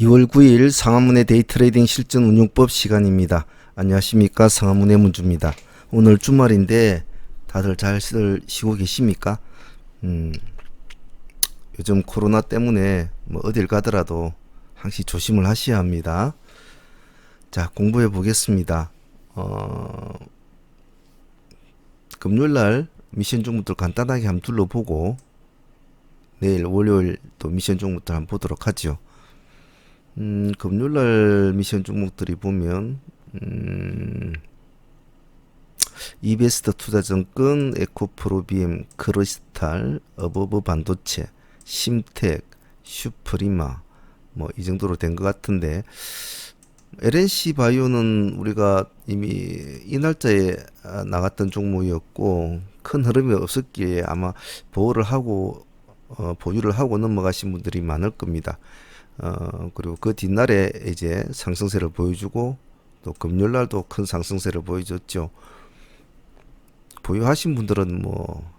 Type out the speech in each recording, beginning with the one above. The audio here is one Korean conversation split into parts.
2월 9일 상한문의 데이트레이딩 실전 운용법 시간입니다. 안녕하십니까, 상한문의 문주입니다. 오늘 주말인데 다들 잘 쉬고 계십니까? 요즘 코로나 때문에 뭐 어딜 가더라도 항시 조심을 하셔야 합니다. 자, 공부해 보겠습니다. 금요일날 미션 종목들 간단하게 한번 둘러보고 내일 월요일 또 미션 종목들 한번 보도록 하죠. 금요일날 미션 종목들이 보면 이베스트 투자증권, 에코프로비엠, 크리스탈, 어버브 반도체, 심텍, 슈프리마 뭐 이 정도로 된 것 같은데, LNC 바이오는 우리가 이미 이 날짜에 나갔던 종목이었고 큰 흐름이 없었기에 아마 보호를 하고 보유를 하고 넘어가신 분들이 많을 겁니다. 그리고 그 뒷날에 이제 상승세를 보여주고 또 금요일 날도 큰 상승세를 보여줬죠. 보유하신 분들은 뭐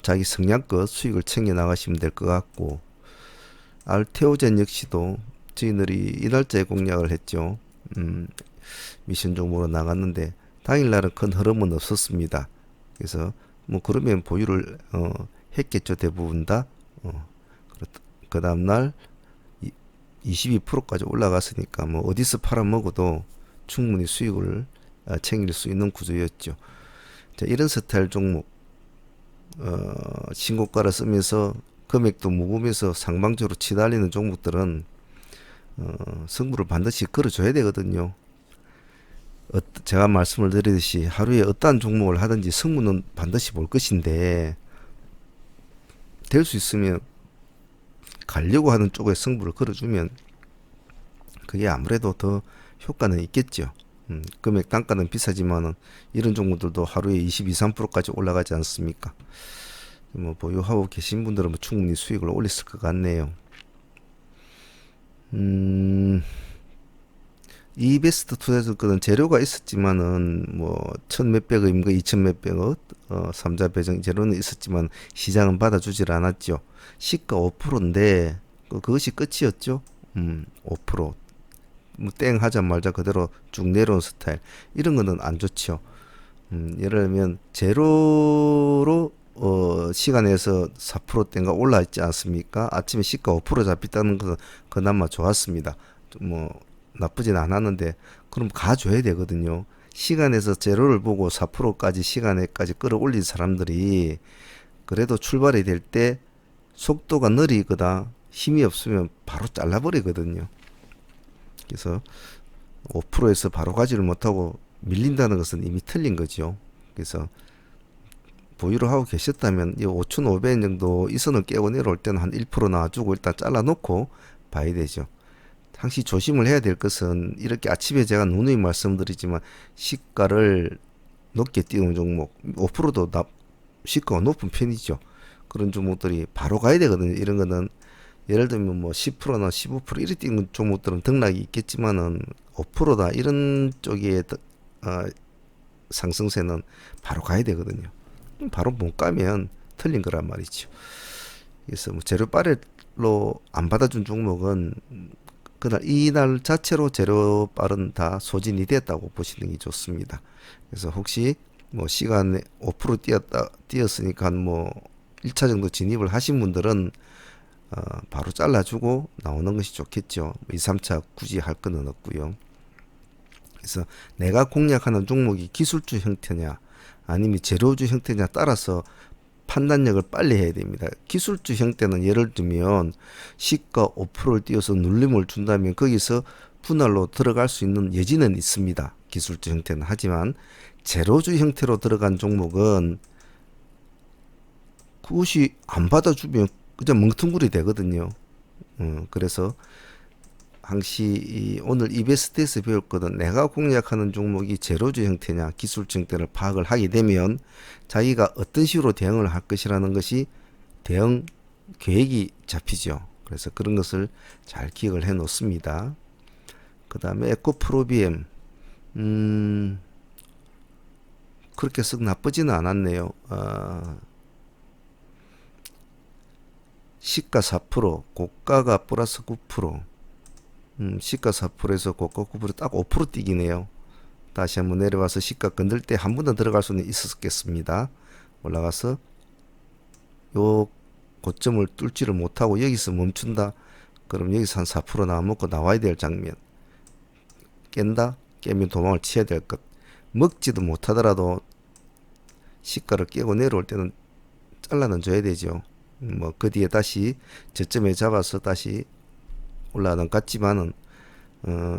자기 성량껏 수익을 챙겨 나가시면 될 것 같고, 알테오젠 역시도 저희들이 이날짜에 공략을 했죠. 미션 종목으로 나갔는데 당일날은 큰 흐름은 없었습니다. 그래서 뭐 그러면 보유를 했겠죠, 대부분 다. 그 다음날 22%까지 올라갔으니까 뭐 어디서 팔아먹어도 충분히 수익을 챙길 수 있는 구조였죠. 자, 이런 스타일 종목, 신고가를 쓰면서 금액도 무거우면서 상방적으로 치달리는 종목들은 승부를 반드시 걸어줘야 되거든요. 제가 말씀을 드리듯이 하루에 어떠한 종목을 하든지 승부는 반드시 볼 것인데, 될 수 있으면 가려고 하는 쪽에 승부를 걸어주면 그게 아무래도 더 효과는 있겠죠. 금액 단가는 비싸지만은 이런 종목들도 하루에 22, 3%까지 올라가지 않습니까? 뭐 보유하고 계신 분들은 뭐 충분히 수익을 올렸을 것 같네요. 이베스트 투자증권은 재료가 있었지만은 뭐 천 몇백억인가 이천 몇백억 삼자 배정 재료는 있었지만 시장은 받아주질 않았죠. 시가 5%인데 그것이 끝이었죠. 5%. 뭐 땡 하자 말자 그대로 쭉 내려온 스타일, 이런 거는 안 좋죠. 예를 들면 제로로 시간에서 4%대인가 올라 있지 않습니까? 아침에 시가 5% 잡혔다는 것은 그나마 좋았습니다. 뭐 나쁘진 않았는데 그럼 가줘야 되거든요. 시간에서 제로를 보고 4%까지 시간에까지 끌어올린 사람들이 그래도 출발이 될 때 속도가 느리거나 힘이 없으면 바로 잘라버리거든요. 그래서 5%에서 바로 가지를 못하고 밀린다는 것은 이미 틀린 거죠. 그래서 보유를 하고 계셨다면 이 5,500원 정도 이 선을 깨고 내려올 때는 한 1% 놔주고 일단 잘라놓고 봐야 되죠. 항시 조심을 해야 될 것은, 이렇게 아침에 제가 누누이 말씀드리지만 시가를 높게 띄우는 종목 5%도 시가가 높은 편이죠. 그런 종목들이 바로 가야 되거든요. 이런 거는 예를 들면 뭐 10%나 15% 이렇게 뛰는 종목들은 등락이 있겠지만은 5%다 이런 쪽에 상승세는 바로 가야 되거든요. 바로 못 가면 틀린 거란 말이죠. 그래서 뭐 재료 빠르로 안 받아준 종목은 그날 이날 자체로 재료 빠른 다 소진이 됐다고 보시는 게 좋습니다. 그래서 혹시 뭐 시간에 5% 뛰었으니까 뭐 1차 정도 진입을 하신 분들은 바로 잘라주고 나오는 것이 좋겠죠. 2, 3차 굳이 할 건 없고요. 그래서 내가 공략하는 종목이 기술주 형태냐 아니면 재료주 형태냐 따라서 판단력을 빨리 해야 됩니다. 기술주 형태는 예를 들면 시가 5%를 띄워서 눌림을 준다면 거기서 분할로 들어갈 수 있는 여지는 있습니다. 기술주 형태는. 하지만 재료주 형태로 들어간 종목은 그것이 안 받아주면 그냥 멍텅구리 되거든요. 그래서 항시 오늘 이베스트에서 배웠거든. 내가 공략하는 종목이 제로주 형태냐 기술주 형태를 파악을 하게 되면 자기가 어떤 식으로 대응을 할 것이라는 것이 대응 계획이 잡히죠. 그래서 그런 것을 잘 기억을 해 놓습니다. 그 다음에 에코프로비엠, 그렇게 썩 나쁘지는 않았네요. 시가 4%, 고가가 플러스 9%. 시가 4%에서 고가 9%딱 5% 뛰기네요. 다시 한번 내려와서 시가 건들 때 한 번 더 들어갈 수는 있었겠습니다. 올라가서 요 고점을 뚫지를 못하고 여기서 멈춘다. 그럼 여기서 한 4% 나와먹고 나와야 될 장면. 깬다? 깨면 도망을 치야 될 것. 먹지도 못하더라도 시가를 깨고 내려올 때는 잘라는 줘야 되죠. 뭐 그 뒤에 다시 저점에 잡아서 다시 올라가는 것 같지만은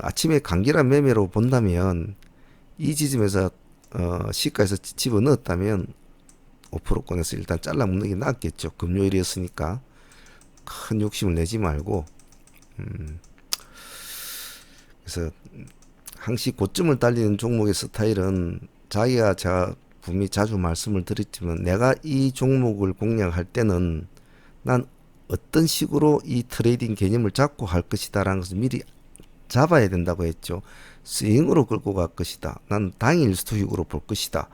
아침에 간결한 매매로 본다면 이 지점에서 시가에서 집어넣었다면 5%권에서 일단 잘라 먹는 게 낫겠죠. 금요일이었으니까 큰 욕심을 내지 말고 그래서 항시 고점을 달리는 종목의 스타일은 자기가 제가 분명히 자주 말씀을 드렸지만 내가 이 종목을 공략할 때는 난 어떤 식으로 이 트레이딩 개념을 잡고 할 것이다 라는 것을 미리 잡아야 된다고 했죠. 스윙으로 끌고 갈 것이다. 난 당일 수익으로 볼 것이다.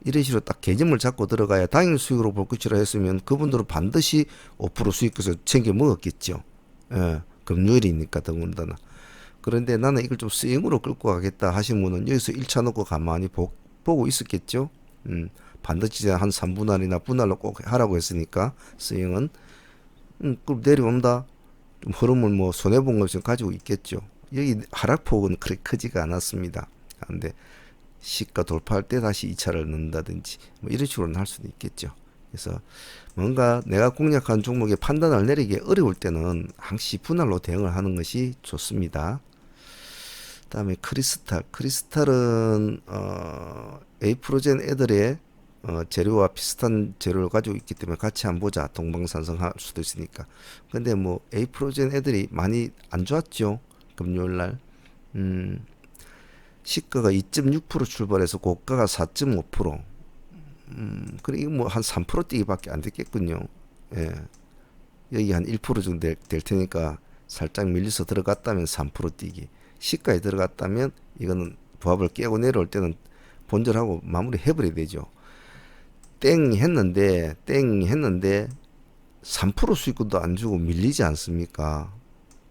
이런 식으로 딱 개념을 잡고 들어가야 당일 수익으로 볼 것이라 했으면 그분들은 반드시 5% 수익해서 챙겨 먹었겠죠. 예, 금요일이니까 더군다나. 그런데 나는 이걸 좀 스윙으로 끌고 가겠다 하신 분은 여기서 1차 놓고 가만히 보고 있었겠죠. 반드시 한 3분할이나 분할로 꼭 하라고 했으니까 스윙은 그럼 내려온다. 좀 흐름을 뭐 손해본 것을 가지고 있겠죠. 여기 하락폭은 그렇게 크지가 않았습니다. 그런데 시가 돌파할 때 다시 2차를 넣는다든지 뭐 이런 식으로는 할 수도 있겠죠. 그래서 뭔가 내가 공략한 종목의 판단을 내리기 어려울 때는 항시 분할로 대응을 하는 것이 좋습니다. 그다음에 크리스탈은 에이프로젠 애들의 재료와 비슷한 재료를 가지고 있기 때문에 같이 안 보자 동방산성할 수도 있으니까. 근데 뭐 에이프로젠 애들이 많이 안 좋았죠. 금요일날 시가가 2.6% 출발해서 고가가 4.5%. 그래 이거 뭐 한 3% 뛰기밖에 안 됐겠군요. 예. 여기 한 1% 정도 될 테니까 살짝 밀려서 들어갔다면 3% 뛰기. 시가에 들어갔다면 이거는 부합을 깨고 내려올 때는 본절하고 마무리 해버려야 되죠. 땡 했는데 3% 수익금도 안 주고 밀리지 않습니까?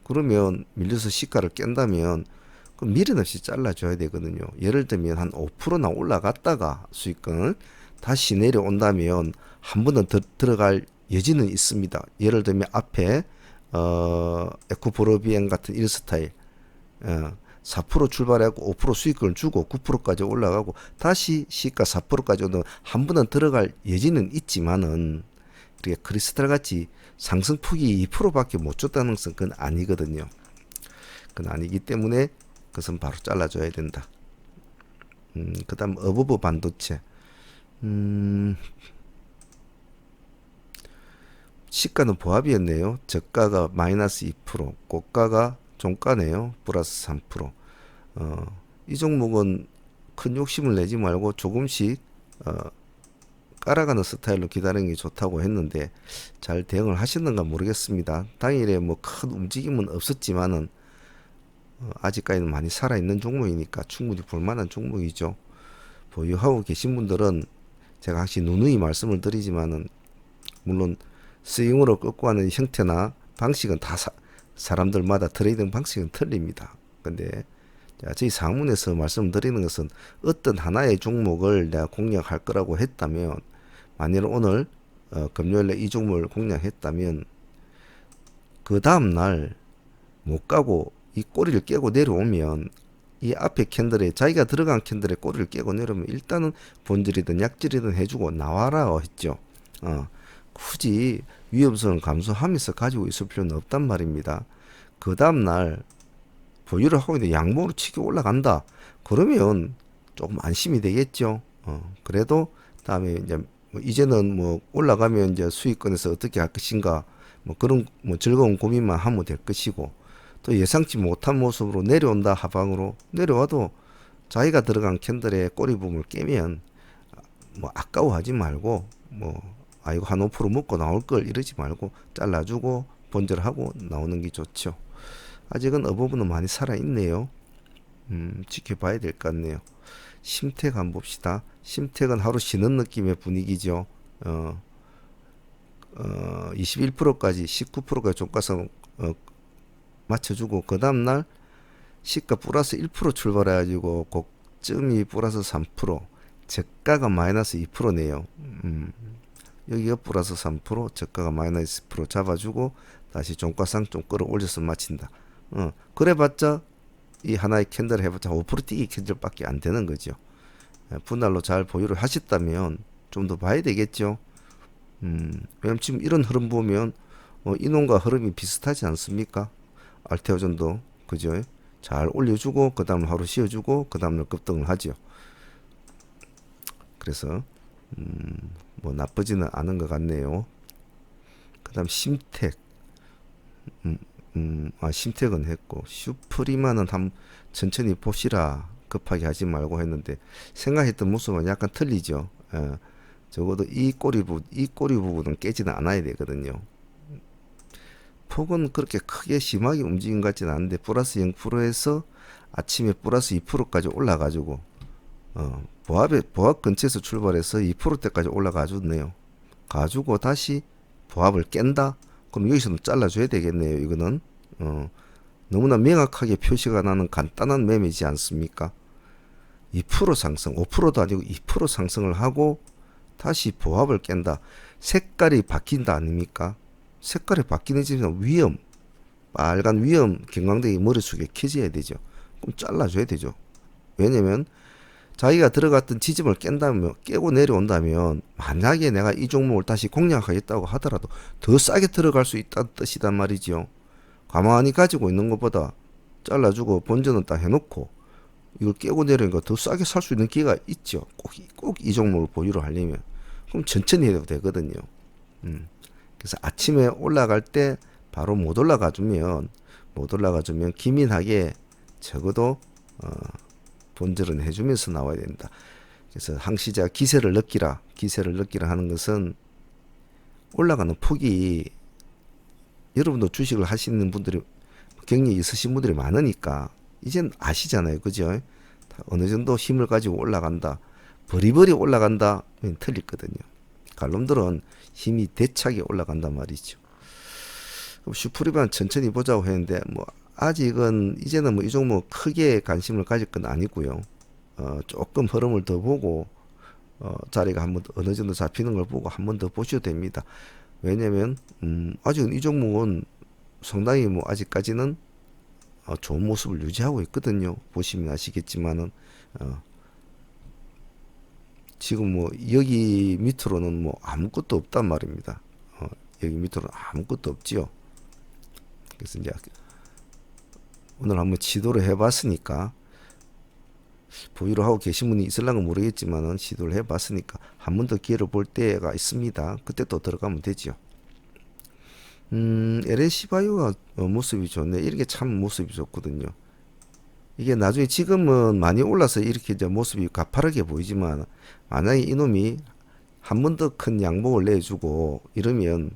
그러면 밀려서 시가를 깬다면 그 미련 없이 잘라줘야 되거든요. 예를 들면 한 5%나 올라갔다가 수익금을 다시 내려온다면 한 번은 들어갈 여지는 있습니다. 예를 들면 앞에 에코프로비엔 같은 이런 스타일 4% 출발하고 5% 수익금을 주고 9%까지 올라가고 다시 시가 4%까지 오면 한 번은 들어갈 여지는 있지만은 이렇게 크리스탈 같이 상승폭이 2%밖에 못 줬다는 것은 그건 아니거든요. 그건 아니기 때문에 그것은 바로 잘라줘야 된다. 그 다음 어버버 반도체 시가는 보합이었네요. 저가가 마이너스 2%, 고가가 종가네요. 플러스 3%. 이 종목은 큰 욕심을 내지 말고 조금씩 깔아가는 스타일로 기다리는 게 좋다고 했는데 잘 대응을 하셨는가 모르겠습니다. 당일에 뭐 큰 움직임은 없었지만은 아직까지는 많이 살아있는 종목이니까 충분히 볼만한 종목이죠. 보유하고 계신 분들은 제가 확실히 누누이 말씀을 드리지만은 물론 스윙으로 끌고 가는 형태나 방식은 다 사람들마다 트레이딩 방식은 틀립니다. 근데 저희 상문에서 말씀드리는 것은 어떤 하나의 종목을 내가 공략할 거라고 했다면 만일 오늘 금요일에 이 종목을 공략했다면 그 다음날 못 가고 이 꼬리를 깨고 내려오면 이 앞에 캔들에 자기가 들어간 캔들에 꼬리를 깨고 내려오면 일단은 본질이든 약질이든 해주고 나와라 했죠. 굳이 위험성을 감수하면서 가지고 있을 필요는 없단 말입니다. 그 다음날 보유를 하고 있는데 양봉으로 치고 올라간다. 그러면 조금 안심이 되겠죠. 그래도 다음에 이제 뭐 이제는 뭐 올라가면 이제 수익권에서 어떻게 할 것인가 뭐 그런 뭐 즐거운 고민만 하면 될 것이고 또 예상치 못한 모습으로 내려온다 하방으로 내려와도 자기가 들어간 캔들의 꼬리 부분을 깨면 뭐 아까워하지 말고 뭐 이거 한 5% 먹고 나올 걸 이러지 말고 잘라주고 본절하고 나오는 게 좋죠. 아직은 어버브는 많이 살아있네요. 지켜봐야 될 것 같네요. 심택 한번 봅시다. 심택은 하루 쉬는 느낌의 분위기죠. 21%까지 19%까지 종가상 맞춰주고 그 다음날 시가 플러스 1% 출발해가지고 고점이 플러스 3% 저가가 마이너스 2%네요. 여기가 플러스 3% 저가가 마이너스 2% 잡아주고 다시 종가상 좀 끌어올려서 마친다. 그래봤자 이 하나의 캔들 해봤자 5% 뛰기 캔들밖에 안 되는 거죠. 분할로 잘 보유를 하셨다면 좀 더 봐야 되겠죠. 왜냐면 지금 이런 흐름 보면 이놈과 흐름이 비슷하지 않습니까? 알테오전도 그죠? 잘 올려주고 그 다음 하루 쉬어주고 그 다음날 급등을 하죠. 그래서 뭐 나쁘지는 않은 것 같네요. 그 다음 심택 심택은 했고 슈프리마는 천천히 봅시라 급하게 하지 말고 했는데 생각했던 모습은 약간 틀리죠. 적어도 이 꼬리 부분은 깨지는 않아야 되거든요. 폭은 그렇게 크게 심하게 움직인 것 같지는 않은데 플러스 0%에서 아침에 플러스 2%까지 올라가지고 보합 근처에서 출발해서 2%대까지 올라가줬네요. 가지고 다시 보합을 깬다? 그럼 여기서는 잘라줘야 되겠네요. 이거는 너무나 명확하게 표시가 나는 간단한 매매지 않습니까? 2% 상승, 5%도 아니고 2% 상승을 하고 다시 보합을 깬다. 색깔이 바뀐다 아닙니까? 색깔이 바뀌는 지점 위험, 빨간 위험 경광등이 머릿속에 켜져야 되죠. 그럼 잘라줘야 되죠. 왜냐면 자기가 들어갔던 지점을 깬다면 깨고 내려온다면 만약에 내가 이 종목을 다시 공략하겠다고 하더라도 더 싸게 들어갈 수 있다는 뜻이단 말이죠. 가만히 가지고 있는 것보다 잘라주고 본전은 딱 해놓고 이걸 깨고 내려오니까 더 싸게 살 수 있는 기회가 있죠. 꼭 이 종목을 보유를 하려면 그럼 천천히 해도 되거든요. 그래서 아침에 올라갈 때 바로 못 올라가 주면 기민하게 적어도 본절은 해주면서 나와야 된다. 그래서 항시자 기세를 느끼라 하는 것은 올라가는 폭이 여러분도 주식을 하시는 분들이 경력이 있으신 분들이 많으니까 이젠 아시잖아요. 그죠? 어느 정도 힘을 가지고 올라간다. 버리버리 올라간다. 틀리거든요. 갈놈들은 힘이 대차게 올라간단 말이죠. 그럼 슈프리만 천천히 보자고 했는데 뭐 아직은 이제는 뭐 이 종목 크게 관심을 가질 건 아니고요. 조금 흐름을 더 보고 자리가 한번 어느 정도 잡히는 걸 보고 한 번 더 보셔도 됩니다. 왜냐면 아직은 이 종목은 상당히 뭐 아직까지는 좋은 모습을 유지하고 있거든요. 보시면 아시겠지만은 지금 뭐 여기 밑으로는 뭐 아무것도 없단 말입니다. 여기 밑으로는 아무것도 없지요. 그래서 이제 오늘 한번 시도를 해봤으니까 보유를 하고 계신 분이 있을랑은 모르겠지만은 시도를 해봤으니까 한 번 더 기회를 볼 때가 있습니다. 그때 또 들어가면 되죠. LNC 바이오가 모습이 좋네. 이렇게 참 모습이 좋거든요. 이게 나중에 지금은 많이 올라서 이렇게 이제 모습이 가파르게 보이지만 만약에 이놈이 한 번 더 큰 양봉을 내주고 이러면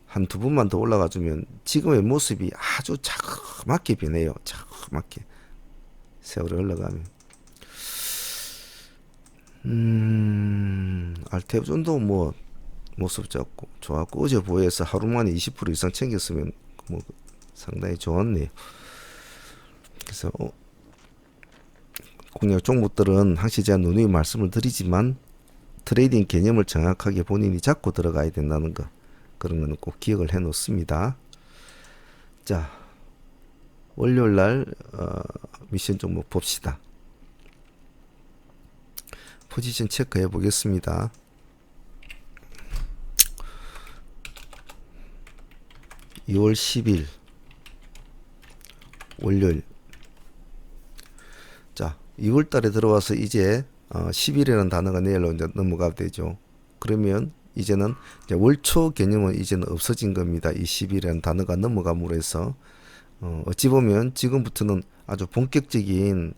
한 두 번만 더 올라가 주면 지금의 모습이 아주 자그맣게 변해요. 자그맣게 세월이 흘러가면 알테오존도 뭐 모습 좋았고 어제 보여서 하루 만에 20% 이상 챙겼으면 뭐 상당히 좋았네요. 그래서 공략 종목들은 항시 제가 누누이 말씀을 드리지만 트레이딩 개념을 정확하게 본인이 잡고 들어가야 된다는 거, 그런 거는 꼭 기억을 해 놓습니다. 자, 월요일날 미션 종목 봅시다. 포지션 체크해 보겠습니다. (2월 10일) 월요일. 자, 2월 달에 들어와서 이제 10일이라는 단어가 내일로 이제 넘어가게 되죠. 그러면 이제는 이제 월초 개념은 이제는 없어진 겁니다. 이 10일이라는 단어가 넘어감으로 해서 어찌 보면 지금부터는 아주 본격적인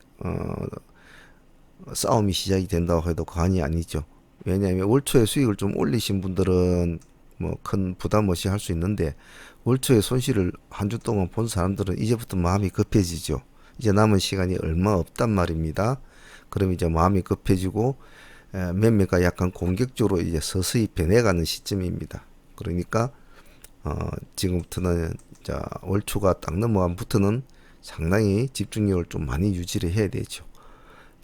싸움이 시작이 된다고 해도 과언이 아니죠. 왜냐하면 월초에 수익을 좀 올리신 분들은 뭐 큰 부담 없이 할 수 있는데 월초에 손실을 한 주 동안 본 사람들은 이제부터 마음이 급해지죠. 이제 남은 시간이 얼마 없단 말입니다. 그럼 이제 마음이 급해지고 매매가 약간 공격적으로 이제 서서히 변해가는 시점입니다. 그러니까 지금부터는 자 월초가 딱 넘어간부터는 상당히 집중력을 좀 많이 유지를 해야 되죠.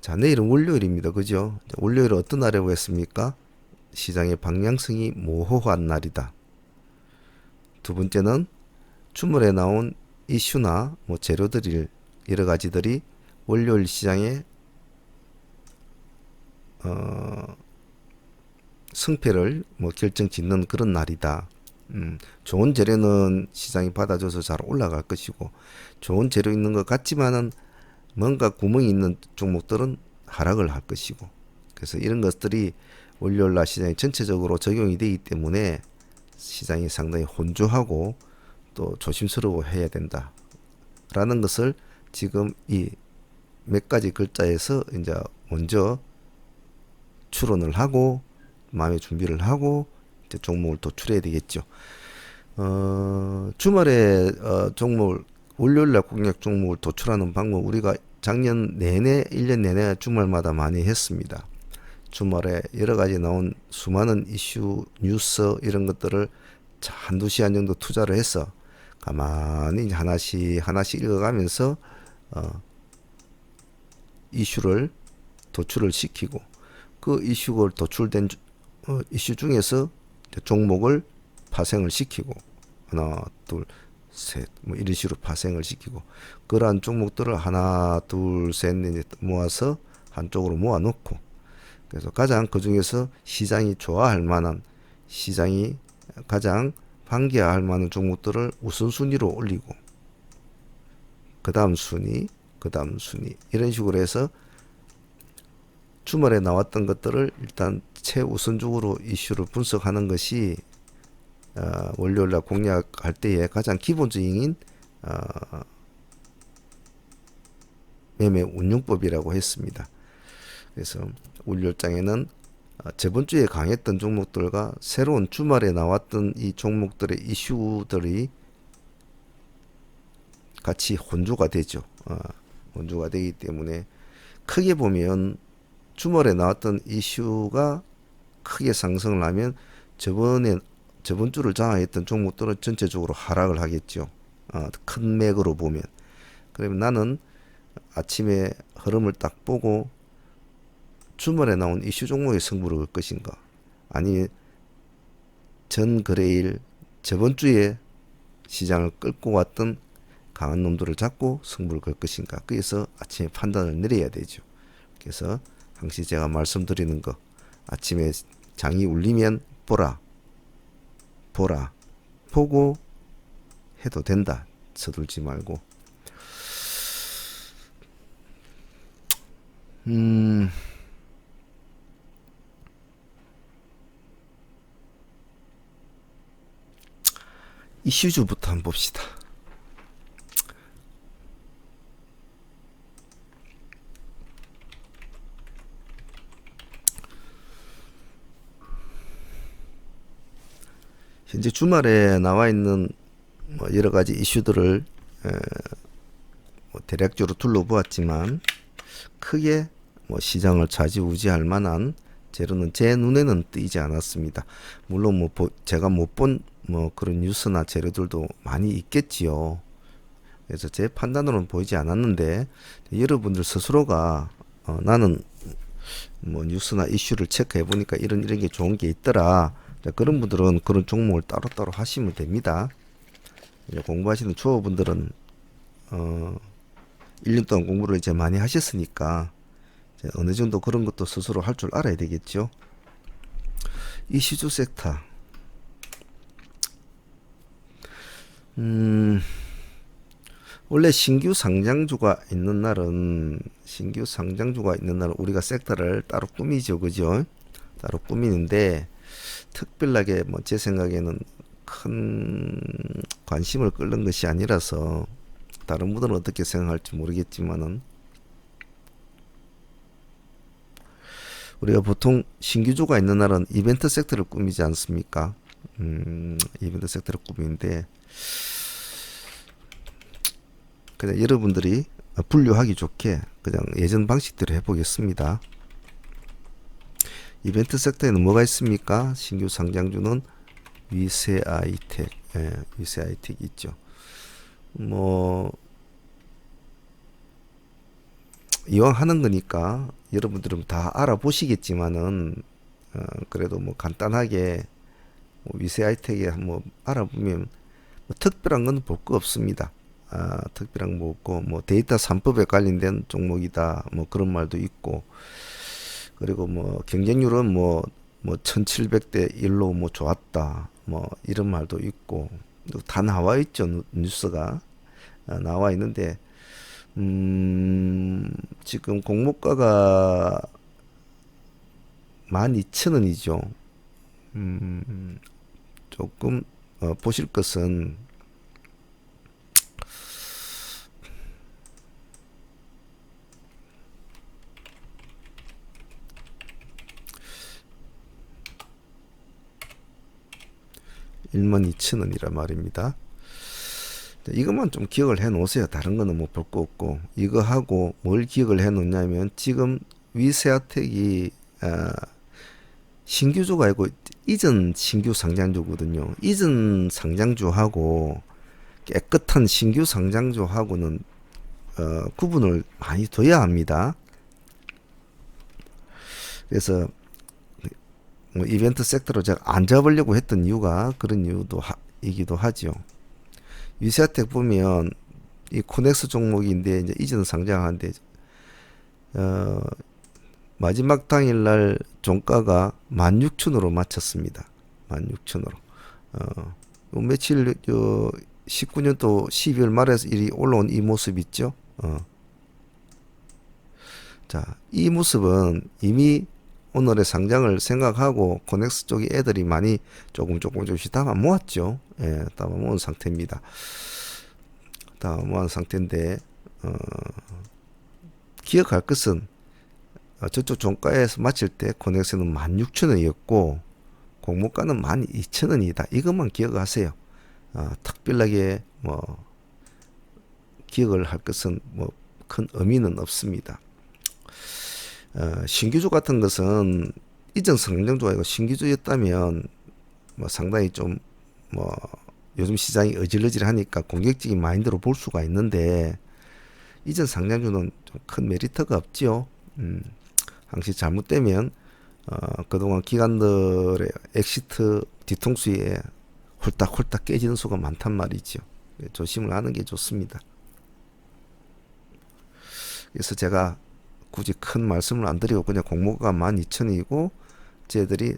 자, 내일은 월요일입니다. 그죠? 월요일은 어떤 날이라고 했습니까? 시장의 방향성이 모호한 날이다. 두 번째는 주말에 나온 이슈나 뭐 재료들이 여러 가지들이 월요일 시장에 승패를 뭐 결정짓는 그런 날이다. 좋은 재료는 시장이 받아줘서 잘 올라갈 것이고, 좋은 재료 있는 것 같지만은 뭔가 구멍이 있는 종목들은 하락을 할 것이고, 그래서 이런 것들이 월요일 날 시장에 전체적으로 적용이 되기 때문에 시장이 상당히 혼조하고 또 조심스러워 해야 된다 라는 것을 지금 이 몇 가지 글자에서 이제 먼저 추론을 하고 마음의 준비를 하고 이제 종목을 도출해야 되겠죠. 주말에 종목을 월요일날 공략 종목을 도출하는 방법 우리가 작년 내내 1년 내내 주말마다 많이 했습니다. 주말에 여러 가지 나온 수많은 이슈 뉴스 이런 것들을 한두 시간 정도 투자를 해서 가만히 하나씩 읽어가면서 이슈를 도출을 시키고 그 이슈가 도출된 이슈 중에서 종목을 파생을 시키고 하나 둘 셋 뭐 이런 식으로 파생을 시키고 그러한 종목들을 하나 둘 셋 넷 모아서 한쪽으로 모아놓고 그래서 가장 그 중에서 시장이 좋아할 만한 시장이 가장 반겨할 만한 종목들을 우선순위로 올리고 그 다음 순위 이런 식으로 해서 주말에 나왔던 것들을 일단 최우선적으로 이슈를 분석하는 것이 월요일날 공략할 때의 가장 기본적인 매매 운용법이라고 했습니다. 그래서 월요일장에는 저번 주에 강했던 종목들과 새로운 주말에 나왔던 이 종목들의 이슈들이 같이 혼조가 되죠. 혼조가 되기 때문에 크게 보면 주말에 나왔던 이슈가 크게 상승을 하면 저번 주를 장악했던 종목들은 전체적으로 하락을 하겠죠. 큰 맥으로 보면. 그러면 나는 아침에 흐름을 딱 보고 주말에 나온 이슈 종목의 승부를 걸 것인가, 아니 전 거래일 저번 주에 시장을 끌고 왔던 강한 놈들을 잡고 승부를 걸 것인가. 그래서 아침에 판단을 내려야 되죠. 그래서 항상 제가 말씀드리는 거, 아침에 장이 울리면 보라 보고 해도 된다. 서둘지 말고. 이슈주부터 한번 봅시다. 현재 주말에 나와 있는 여러 가지 이슈들을 대략적으로 둘러보았지만 크게 시장을 좌지우지할 만한 재료는 제 눈에는 띄지 않았습니다. 물론 제가 못 본 그런 뉴스나 재료들도 많이 있겠지요. 그래서 제 판단으로는 보이지 않았는데 여러분들 스스로가 나는 뉴스나 이슈를 체크해 보니까 이런 게 좋은 게 있더라. 그런 분들은 그런 종목을 따로따로 하시면 됩니다. 이제 공부하시는 초보분들은 1년 동안 공부를 이제 많이 하셨으니까 이제 어느 정도 그런 것도 스스로 할 줄 알아야 되겠죠. 이슈주 섹터. 원래 신규 상장주가 있는 날은 우리가 섹터를 따로 꾸미죠. 그죠? 따로 꾸미는데 특별하게 제 생각에는 큰 관심을 끌는 것이 아니라서 다른 분들은 어떻게 생각할지 모르겠지만은 우리가 보통 신규주가 있는 날은 이벤트 섹터를 꾸미지 않습니까? 이벤트 섹터를 꾸미는데 그냥 여러분들이 분류하기 좋게 그냥 예전 방식대로 해보겠습니다. 이벤트 섹터에는 뭐가 있습니까? 신규 상장주는 위세아이텍, 위세아이텍 있죠. 뭐 이왕 하는 거니까 여러분들은 다 알아보시겠지만은 그래도 뭐 간단하게 뭐 위세아이텍에 한번 알아보면 뭐 특별한 건 볼 거 없습니다. 특별한 거 없고 뭐 데이터 3법에 관련된 종목이다 뭐 그런 말도 있고, 그리고 뭐 경쟁률은 뭐 1700대 1로 뭐 좋았다 뭐 이런 말도 있고 다 나와 있죠. 뉴스가 나와 있는데 지금 공모가가 12,000원이죠. 조금 보실 것은 12,000원이라 말입니다. 이것만 좀 기억을 해 놓으세요. 다른 거는 뭐 볼 거 없고, 이거 하고 뭘 기억을 해 놓냐면 지금 위세아텍이 신규주가 아니고 이전 신규 상장주거든요. 이전 상장주하고 깨끗한 신규 상장주하고는 구분을 많이 둬야 합니다. 그래서 뭐 이벤트 섹터로 제가 안 잡으려고 했던 이유가 그런 이기도 하죠. 위세아텍 보면 이 코넥스 종목인데 이제 이전 상장하는데 마지막 당일날 종가가 16,000원으로 마쳤습니다. 16,000원으로. 며칠 19년도 12월 말에서 일이 올라온 이 모습 있죠. 자, 이 모습은 이미 오늘의 상장을 생각하고 코넥스 쪽에 애들이 많이 조금씩 담아 모았죠. 예, 담아 모은 상태입니다. 담아 모은 상태인데 기억할 것은 저쪽 종가에서 마칠 때 코넥스는 16,000원이었고 공모가는 12,000원이다. 이것만 기억하세요. 특별하게 뭐 기억을 할 것은 뭐 큰 의미는 없습니다. 신규주 같은 것은 이전 상장주가 아니고 신규주였다면 뭐 상당히 좀 뭐 요즘 시장이 어질어질하니까 공격적인 마인드로 볼 수가 있는데 이전 상장주는 좀 큰 메리트가 없죠. 항시 잘못되면 그동안 기관들의 엑시트 뒤통수에 홀딱홀딱 깨지는 수가 많단 말이죠. 조심을 하는 게 좋습니다. 그래서 제가 굳이 큰 말씀을 안 드리고 그냥 공모가 12,000원이고 쟤들이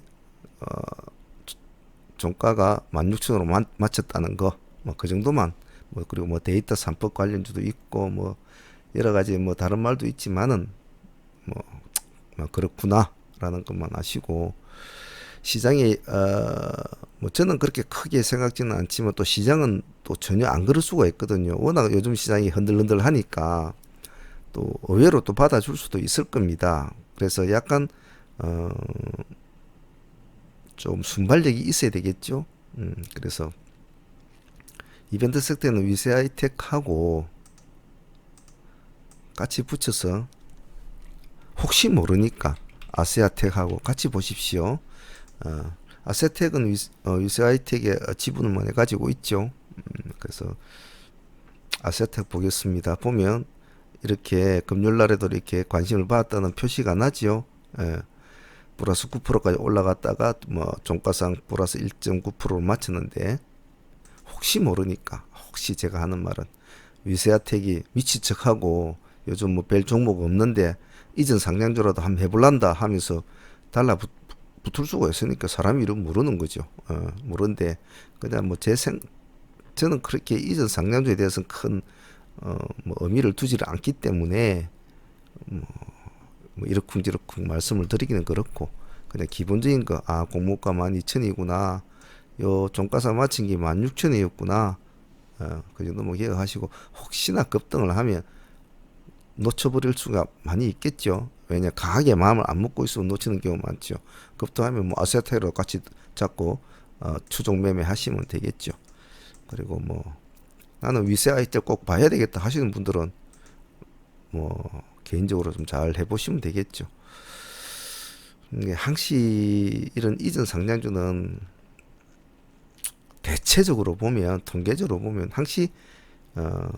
종가가 16,000원으로 맞췄다는 거, 뭐 그 정도만, 뭐 그리고 뭐 데이터 3법 관련주도 있고 뭐 여러 가지 뭐 다른 말도 있지만은 뭐 그렇구나라는 것만 아시고, 시장이 뭐 저는 그렇게 크게 생각지는 않지만 또 시장은 또 전혀 안 그럴 수가 있거든요. 워낙 요즘 시장이 흔들흔들하니까 또 의외로 또 받아줄 수도 있을 겁니다. 그래서 약간 좀 순발력이 있어야 되겠죠. 그래서 이벤트 섹터는 위세아이텍하고 같이 붙여서 혹시 모르니까 아세아텍하고 같이 보십시오. 아세텍은 위세아이텍의 지분을 많이 가지고 있죠. 그래서 아세텍 보겠습니다. 보면 이렇게 금요일날에도 이렇게 관심을 받았다는 표시가 나죠. 예. 플러스 9%까지 올라갔다가 뭐 종가상 플러스 1.9%로 마쳤는데, 혹시 모르니까, 혹시 제가 하는 말은 위세아텍이 미친 척하고 요즘 뭐 별 종목 없는데 이전 상장주라도 한번 해볼란다 하면서 달라붙을 수가 있으니까 사람이 이름 모르는 거죠. 모르는데 그냥 뭐 저는 그렇게 이전 상장주에 대해서는 큰 뭐 의미를 두지를 않기 때문에 뭐 이러쿵저러쿵 말씀을 드리기는 그렇고, 그냥 기본적인 거, 공모가 12,000이구나, 요 종가상 마친 게 16,000이었구나, 그 정도만 기억하시고, 혹시나 급등을 하면 놓쳐버릴 수가 많이 있겠죠. 왜냐, 강하게 마음을 안 먹고 있으면 놓치는 경우 많죠. 급등하면 뭐 아세테로 같이 잡고 추종 매매 하시면 되겠죠. 그리고 뭐 나는 위세아이텍 꼭 봐야 되겠다 하시는 분들은 뭐 개인적으로 좀 잘 해보시면 되겠죠. 항시 이런 이전 상장주는 대체적으로 보면 통계적으로 보면 항시 어,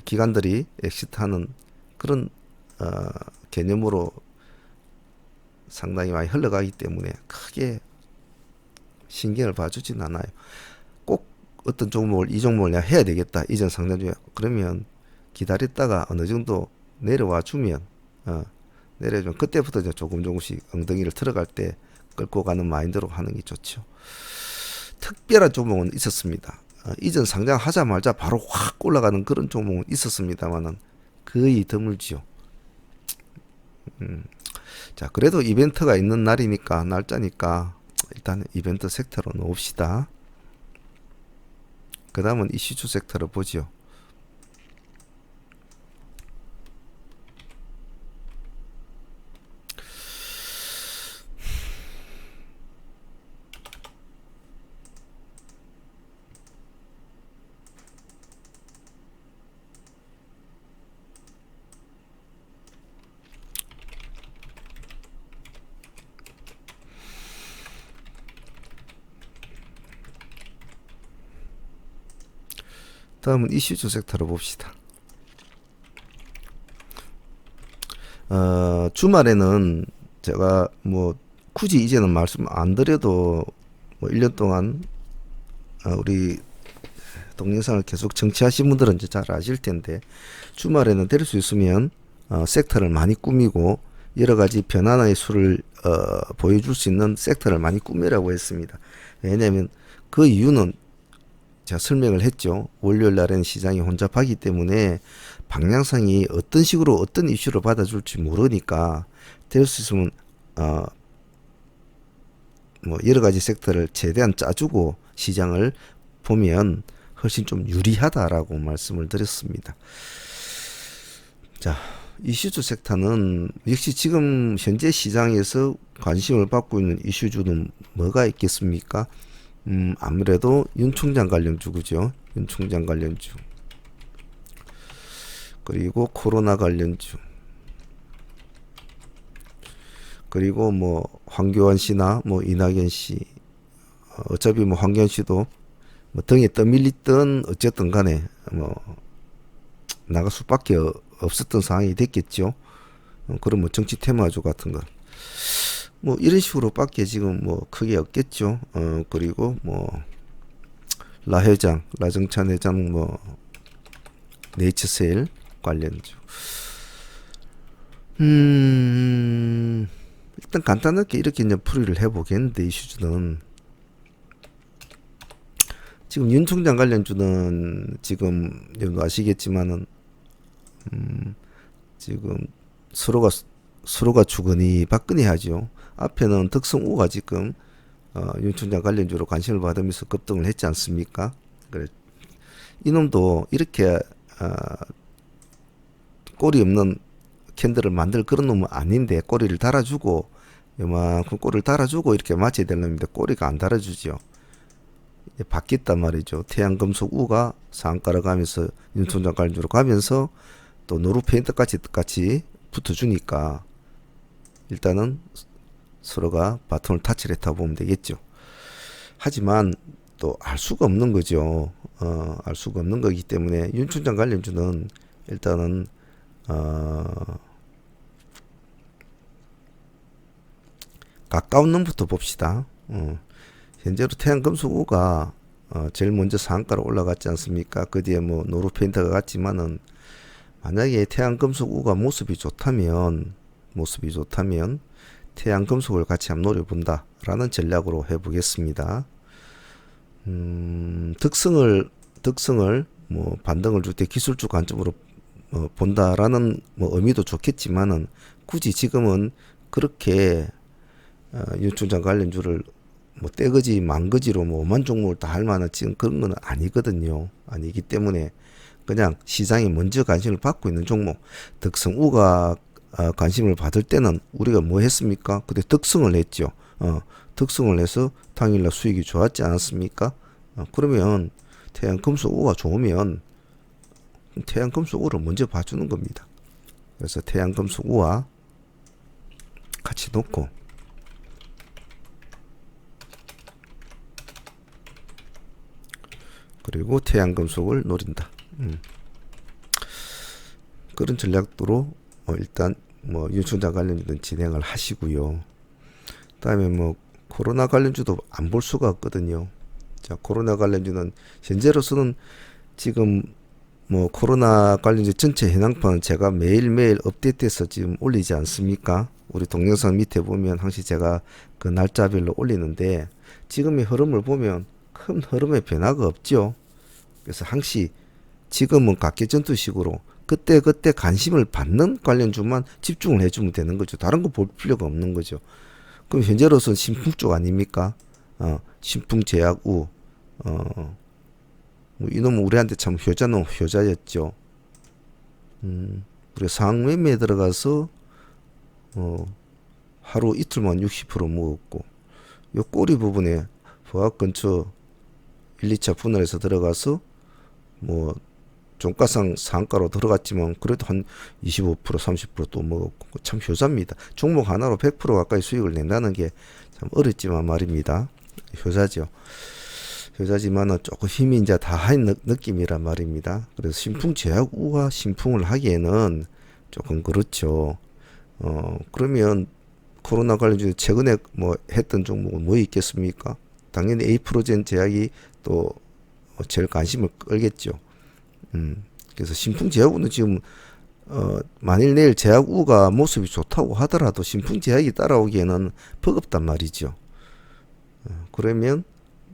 기관들이 엑시트하는 그런 어, 개념으로 상당히 많이 흘러가기 때문에 크게 신경을 봐주진 않아요. 꼭 어떤 종목을 이 종목을 내가 해야 되겠다 이전 상장 중에 그러면 기다렸다가 어느 정도 내려와 주면 내려주면 그때부터 이제 조금씩 엉덩이를 들어갈 때 끌고 가는 마인드로 하는 게 좋죠. 특별한 종목은 있었습니다. 이전 상장하자마자 바로 확 올라가는 그런 종목은 있었습니다만은 거의 드물지요. 자, 그래도 이벤트가 있는 날이니까 날짜니까 일단 이벤트 섹터로 놓읍시다. 그 다음은 이슈주 섹터를 보죠. 다음은 이슈주 섹터를 봅시다. 주말에는 제가 뭐 굳이 이제는 말씀 안 드려도 뭐 1년 동안 우리 동영상을 계속 정치하신 분들은 이제 잘 아실 텐데 주말에는 될 수 있으면 섹터를 많이 꾸미고 여러 가지 변화의 수를 보여줄 수 있는 섹터를 많이 꾸미라고 했습니다. 왜냐하면 그 이유는 제가 설명을 했죠. 월요일 날에는 시장이 혼잡하기 때문에 방향성이 어떤 식으로 어떤 이슈를 받아줄지 모르니까 될 수 있으면 뭐 여러 가지 섹터를 최대한 짜주고 시장을 보면 훨씬 좀 유리하다라고 말씀을 드렸습니다. 자, 이슈주 섹터는 역시 지금 현재 시장에서 관심을 받고 있는 이슈주는 뭐가 있겠습니까? 아무래도 윤 총장 관련주 그죠? 윤 총장 관련주. 그리고 코로나 관련주. 그리고 뭐 황교안 씨나 뭐 이낙연 씨. 어차피 뭐 황교안 씨도 뭐 등에 떠밀리던 어쨌든 간에 뭐 나갈 수밖에 없었던 상황이 됐겠죠. 그런 뭐 정치 테마주 같은 거. 뭐 이런 식으로밖에 지금 뭐 크게 없겠죠. 그리고 뭐 라 회장, 라정찬 회장 뭐 네이처세일 관련주. 일단 간단하게 이렇게 이제 풀이를 해보겠는데 이슈주는 지금 윤 총장 관련주는 지금 여러분도 아시겠지만은 지금 서로가 주거니 받거니 하죠. 앞에는 덕성우가 지금 윤 총장 관련주로 관심을 받으면서 급등을 했지 않습니까? 그래 이놈도 이렇게 꼬리 없는 캔들을 만들 그런 놈은 아닌데 꼬리를 달아주고 요만큼 꼬리를 달아주고 이렇게 맞춰야 될 놈인데 꼬리가 안 달아주죠. 바뀌었단 말이죠. 태양금속우가 상가를 가면서 윤 총장 관련주로 가면서 또 노루페인트 같이 붙어주니까 일단은 서로가 바톤을 타치를 했다고 보면 되겠죠. 하지만 또 알 수가 없는 거죠. 알 수가 없는 거기 때문에 윤 총장 관련주는 일단은 가까운 놈부터 봅시다. 현재로 태양금속우가 제일 먼저 상가로 올라갔지 않습니까? 그 뒤에 뭐 노루페인트가 갔지만은 만약에 태양금속우가 모습이 좋다면 태양금속을 같이 한번 노려본다라는 전략으로 해보겠습니다. 덕성을 뭐 반등을 줄 때 기술주 관점으로 본다라는 뭐 의미도 좋겠지만은 굳이 지금은 그렇게 윤 총장 관련주를 뭐 떼거지 망거지로 뭐 5만 종목을 다 할 만한 지금 그런 건 아니거든요. 아니기 때문에 그냥 시장이 먼저 관심을 받고 있는 종목 덕성우가 관심을 받을 때는 우리가 뭐 했습니까? 그때 덕성을 했죠. 덕성을 해서 당일날 수익이 좋았지 않았습니까? 그러면 태양금속우가 좋으면 태양금속우를 먼저 봐주는 겁니다. 그래서 태양금속우와 같이 놓고 그리고 태양금속을 노린다. 그런 전략으로 일단 뭐 유전자 관련주는 진행을 하시고요. 그다음에 뭐 코로나 관련주도 안 볼 수가 없거든요. 자, 코로나 관련주는 현재로서는 지금 뭐 코로나 관련주 전체 현황판 제가 매일매일 업데이트해서 지금 올리지 않습니까? 우리 동영상 밑에 보면 항시 제가 그 날짜별로 올리는데 지금의 흐름을 보면 큰 흐름의 변화가 없죠. 그래서 항시 지금은 각계전투식으로 그때그때 관심을 받는 관련주만 집중을 해주면 되는 거죠. 다른 거 볼 필요가 없는 거죠. 그럼 현재로서는 신풍 쪽 아닙니까? 신풍제약우, 뭐 이놈은 우리한테 참 효자는 효자였죠. 우리 상매매에 들어가서 하루 이틀만 60% 먹었고, 요 꼬리 부분에 부합 근처 1, 2차 분할해서 들어가서 뭐 종가상 상가로 들어갔지만 그래도 한 25% 30%또 먹었고 참 효자입니다. 종목 하나로 100% 가까이 수익을 낸다는 게 참 어렵지만 말입니다. 효자죠. 효자지만은 조금 힘이 이제 다한 느낌이란 말입니다. 그래서 신풍제약우와 신풍을 하기에는 조금 그렇죠. 그러면 코로나 관련주 최근에 뭐 했던 종목은 뭐 있겠습니까? 당연히 에이프로젠 제약이 또 제일 관심을 끌겠죠. 그래서 신풍제약우는 지금 만일 내일 제약우가 모습이 좋다고 하더라도 신풍제약이 따라오기에는 버겁단 말이죠. 그러면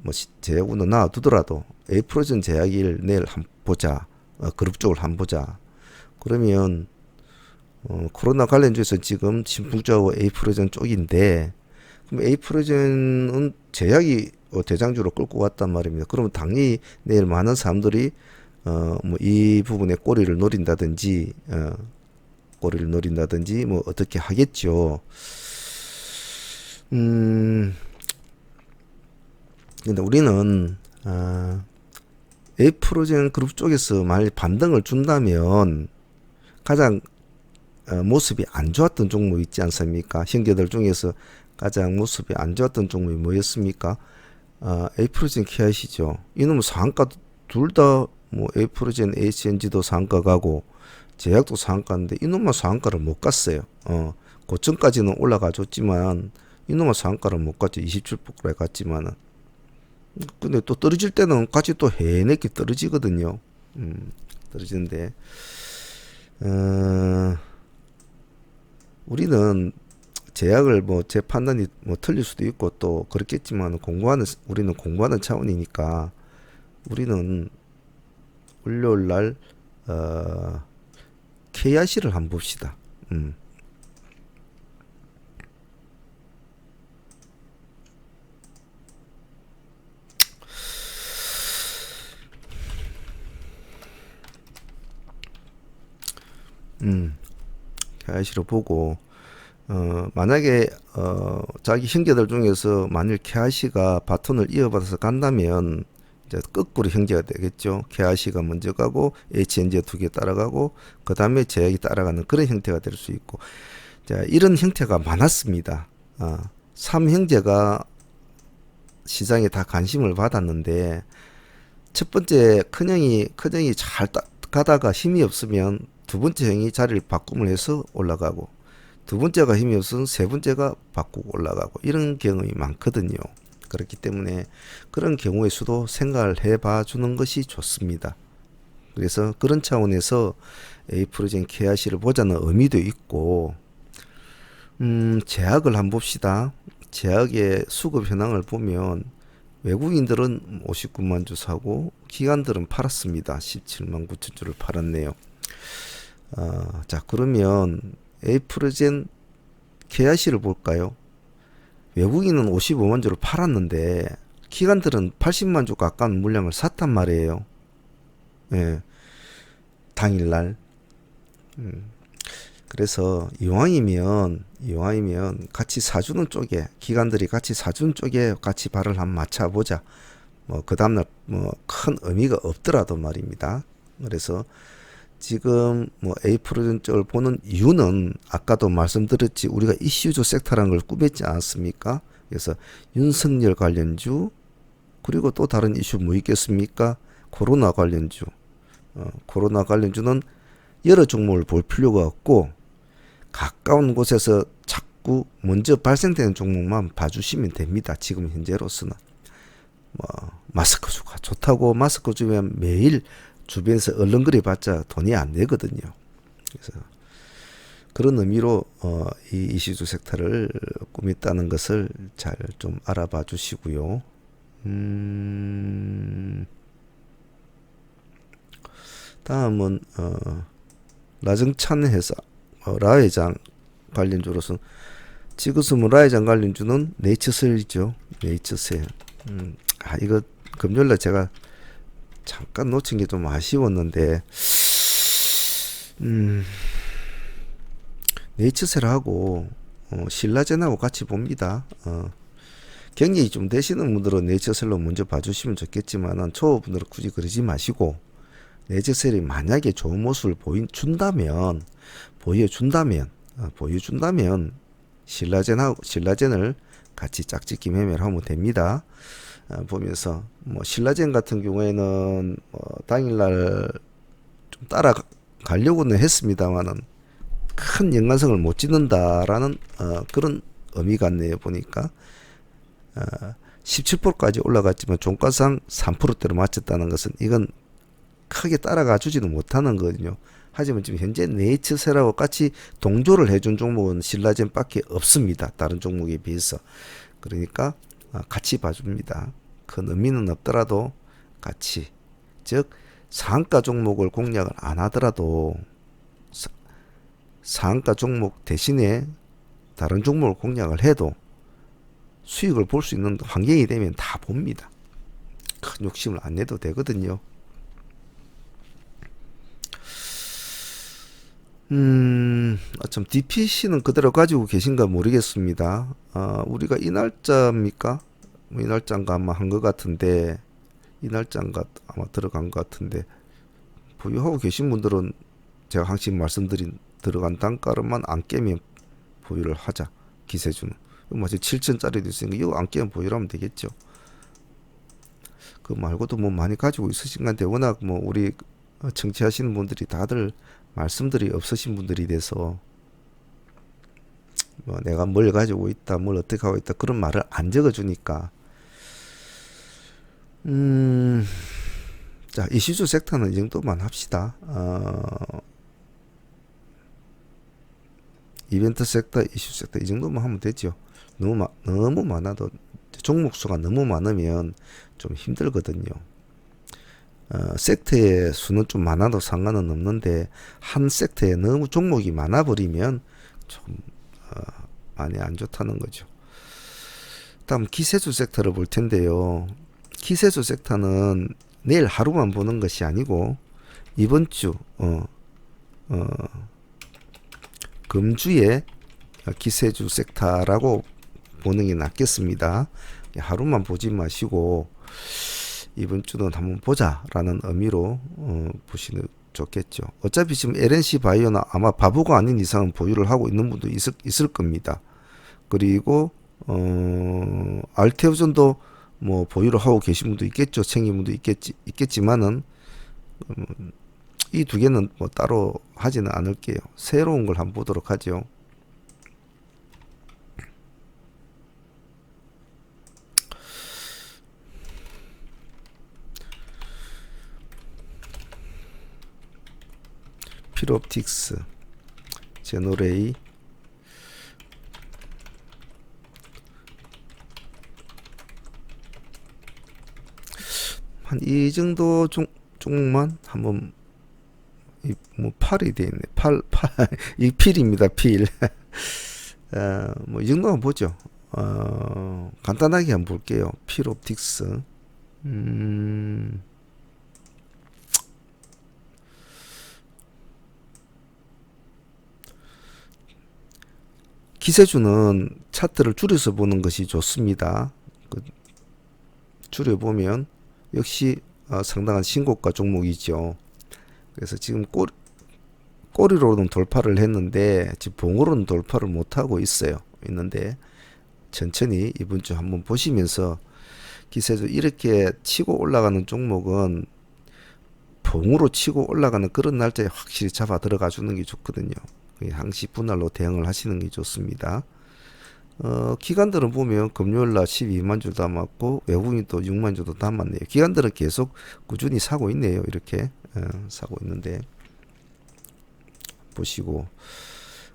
뭐 제약우는 놔두더라도 에이프로젠 제약을 내일 한번 보자. 그룹 쪽을 한번 보자. 그러면 코로나 관련주에서 지금 신풍제약우 에이프로젠 쪽인데 그럼 에이프로젠은 제약이 대장주로 끌고 왔단 말입니다. 그러면 당연히 내일 많은 사람들이 뭐 이 부분에 꼬리를 노린다든지 뭐 어떻게 하겠죠. 근데 우리는 에이프로젠 그룹 쪽에서 만약 반등을 준다면 가장 모습이 안 좋았던 종목 있지 않습니까? 형제들 중에서 가장 모습이 안 좋았던 종목이 뭐였습니까? 에이프로젠 KIC죠. 이놈은 상한가 둘 다 뭐 에이프로젠 HNG도 상한가 가고 제약도 상한가인데 이놈만 상한가를 못 갔어요. 고점까지는 올라가 줬지만 이놈만 상한가를 못 갔죠. 27%에 갔지만은. 근데 또 떨어질 때는 같이 또 해내게 떨어지거든요. 떨어지는데 우리는 제약을 뭐 제 판단이 뭐 틀릴 수도 있고 또 그렇겠지만 우리는 공부하는 차원이니까 우리는 월요일 날 KIC를 한번 봅시다. KIC를 보고 만약에 자기 형제들 중에서 만일 KIC가 바톤을 이어받아서 간다면 이제 거꾸로 형제가 되겠죠. KIC가 먼저 가고 HNG가 두 개 따라가고 그 다음에 제약이 따라가는 그런 형태가 될 수 있고, 자 이런 형태가 많았습니다. 3형제가 시장에 다 관심을 받았는데 첫 번째 큰형이 잘 가다가 힘이 없으면 두 번째 형이 자리를 바꿈을 해서 올라가고 두 번째가 힘이 없으면 세 번째가 바꾸고 올라가고 이런 경험이 많거든요. 그렇기 때문에 그런 경우의 수도 생각을 해봐 주는 것이 좋습니다. 그래서 그런 차원에서 에이프로젠 KIC를 보자는 의미도 있고, 제약을 한번 봅시다. 제약의 수급 현황을 보면 외국인들은 59만 주 사고 기관들은 팔았습니다. 17만 9천 주를 팔았네요. 자 그러면 에이프로젠 KIC를 볼까요? 외국인은 55만 주를 팔았는데 기관들은 80만 주 가까운 물량을 샀단 말이에요. 예, 당일날. 그래서 이왕이면 같이 사주는 쪽에 기관들이 같이 사주는 쪽에 같이 발을 한번 맞춰보자. 뭐 그 다음날 뭐 큰 의미가 없더라도 말입니다. 그래서 지금 뭐 에이프로젠 쪽을 보는 이유는 아까도 말씀드렸지 우리가 이슈주 섹터라는 걸 꾸몄지 않았습니까? 그래서 윤석열 관련주 그리고 또 다른 이슈 뭐 있겠습니까? 코로나 관련주. 코로나 관련주는 여러 종목을 볼 필요가 없고 가까운 곳에서 자꾸 먼저 발생되는 종목만 봐주시면 됩니다. 지금 현재로서는 뭐 마스크주가 좋다고 마스크 주면 매일 주변에서 얼렁거려봤자 돈이 안 되거든요. 그래서 그런 의미로 이 이슈주 섹터를 꾸몄다는 것을 잘 좀 알아봐 주시고요. 다음은 라정찬 회사 라회장 관련주로서 지금은 라회장 관련주는 네이처셀이죠. 네이처셀. 이거 금요일날 제가 잠깐 놓친 게 좀 아쉬웠는데 네이처셀하고 신라젠하고 같이 봅니다. 경력이 좀 되시는 분들은 네이처셀로 먼저 봐주시면 좋겠지만 초보분들은 굳이 그러지 마시고 네이처셀이 만약에 좋은 모습을 보여준다면 신라젠을 같이 짝짓기 매매를 하면 됩니다. 보면서 뭐 신라젠 같은 경우에는 당일날 좀 따라가려고는 했습니다만은 큰 연관성을 못 짓는다라는 그런 의미 같네요. 보니까 17%까지 올라갔지만 종가상 3%대로 맞췄다는 것은 이건 크게 따라가 주지는 못하는 거거든요. 하지만 지금 현재 네이처셀하고 같이 동조를 해준 종목은 신라젠밖에 없습니다. 다른 종목에 비해서. 그러니까 같이 봐줍니다. 큰 의미는 없더라도 같이, 즉 상한가 종목을 공략을 안 하더라도 상한가 종목 대신에 다른 종목을 공략을 해도 수익을 볼 수 있는 환경이 되면 다 봅니다. 큰 욕심을 안 내도 되거든요. 참 DPC는 그대로 가지고 계신가 모르겠습니다. 우리가 이 날짜입니까? 이 날짜인가 아마 한 것 같은데, 이 날짜인가 아마 들어간 것 같은데, 보유하고 계신 분들은 제가 항상 말씀드린 들어간 단가로만 안 깨면 보유를 하자. 기세주는. 마치 7천짜리도 있으니까 이거 안 깨면 보유를 하면 되겠죠. 그 말고도 뭐 많이 가지고 있으신 건데 워낙 뭐 우리 청취하시는 분들이 다들 말씀들이 없으신 분들이 돼서 뭐 내가 뭘 가지고 있다, 뭘 어떻게 하고 있다 그런 말을 안 적어주니까 자, 이슈주 섹터는 이 정도만 합시다. 이벤트 섹터, 이슈 섹터 이 정도만 하면 되죠. 너무 많아도 종목 수가 너무 많으면 좀 힘들거든요. 섹터의 수는 좀 많아도 상관은 없는데 한 섹터에 너무 종목이 많아 버리면 좀 많이 안 좋다는 거죠. 다음 기세주 섹터를 볼 텐데요. 기세주 섹터는 내일 하루만 보는 것이 아니고 이번 주 금주에 기세주 섹터라고 보는 게 낫겠습니다. 하루만 보지 마시고 이번 주는 한번 보자라는 의미로 보시는 좋겠죠. 어차피 지금 LNC 바이오나 아마 바보가 아닌 이상은 보유를 하고 있는 분도 있을 겁니다. 그리고 알테오전도 뭐 보유를 하고 계신 분도 있겠죠. 챙긴 분도 있겠지만은 이 두 개는 뭐 따로 하지는 않을게요. 새로운 걸 한번 보도록 하죠. 필옵틱스, 제노레이, 한 이 정도 종목만 한번 뭐 팔이 돼 있네. 이 필입니다. 필. 뭐 이 정도만 보죠. 간단하게 한번 볼게요. 필옵틱스. 기세주는 차트를 줄여서 보는 것이 좋습니다. 줄여보면 역시 상당한 신고가 종목이죠. 그래서 지금 꼬리로는 돌파를 했는데 지금 봉으로는 돌파를 못하고 있는데 천천히 이번 주 한번 보시면서 기세주 이렇게 치고 올라가는 종목은 펑으로 치고 올라가는 그런 날짜에 확실히 잡아 들어가 주는 게 좋거든요. 항시 분할로 대응을 하시는 게 좋습니다. 기관들은 보면 금요일 날 12만 주 담았고 외국인이 또 6만 주도 담았네요. 기관들은 계속 꾸준히 사고 있네요. 이렇게 사고 있는데 보시고,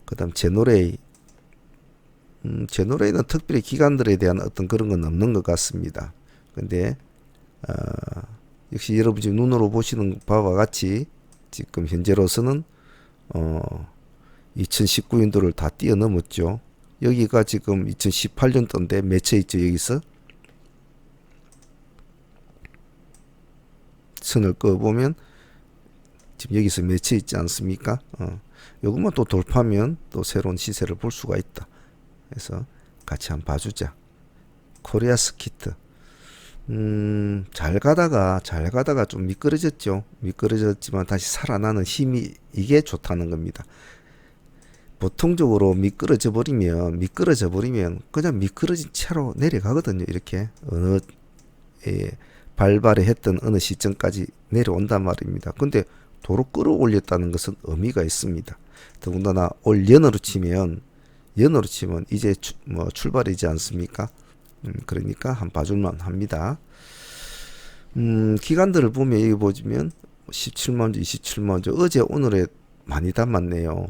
그다음 제노레이. 제노레이는 특별히 기관들에 대한 어떤 그런 건 없는 것 같습니다. 근데 역시 여러분 지금 눈으로 보시는 바와 같이 지금 현재로서는 2019년도를 다 뛰어넘었죠. 여기가 지금 2018년도인데 맺혀 있죠. 여기서 선을 그어보면 지금 여기서 맺혀 있지 않습니까? 요것만 또 돌파하면 또 새로운 시세를 볼 수가 있다. 그래서 같이 한번 봐주자. 코리아 스키트. 잘 가다가 좀 미끄러졌죠. 미끄러졌지만 다시 살아나는 힘이, 이게 좋다는 겁니다. 보통적으로 미끄러져 버리면 그냥 미끄러진 채로 내려가거든요. 이렇게 어느 발발을 했던 어느 시점까지 내려온단 말입니다. 근데 도로 끌어올렸다는 것은 의미가 있습니다. 더군다나 올 연어로 치면 이제 출발이지 않습니까? 그러니까 한 봐줄만 합니다. 기간들을 보면 여기 보시면 17만 주, 27만 주, 어제 오늘에 많이 담았네요.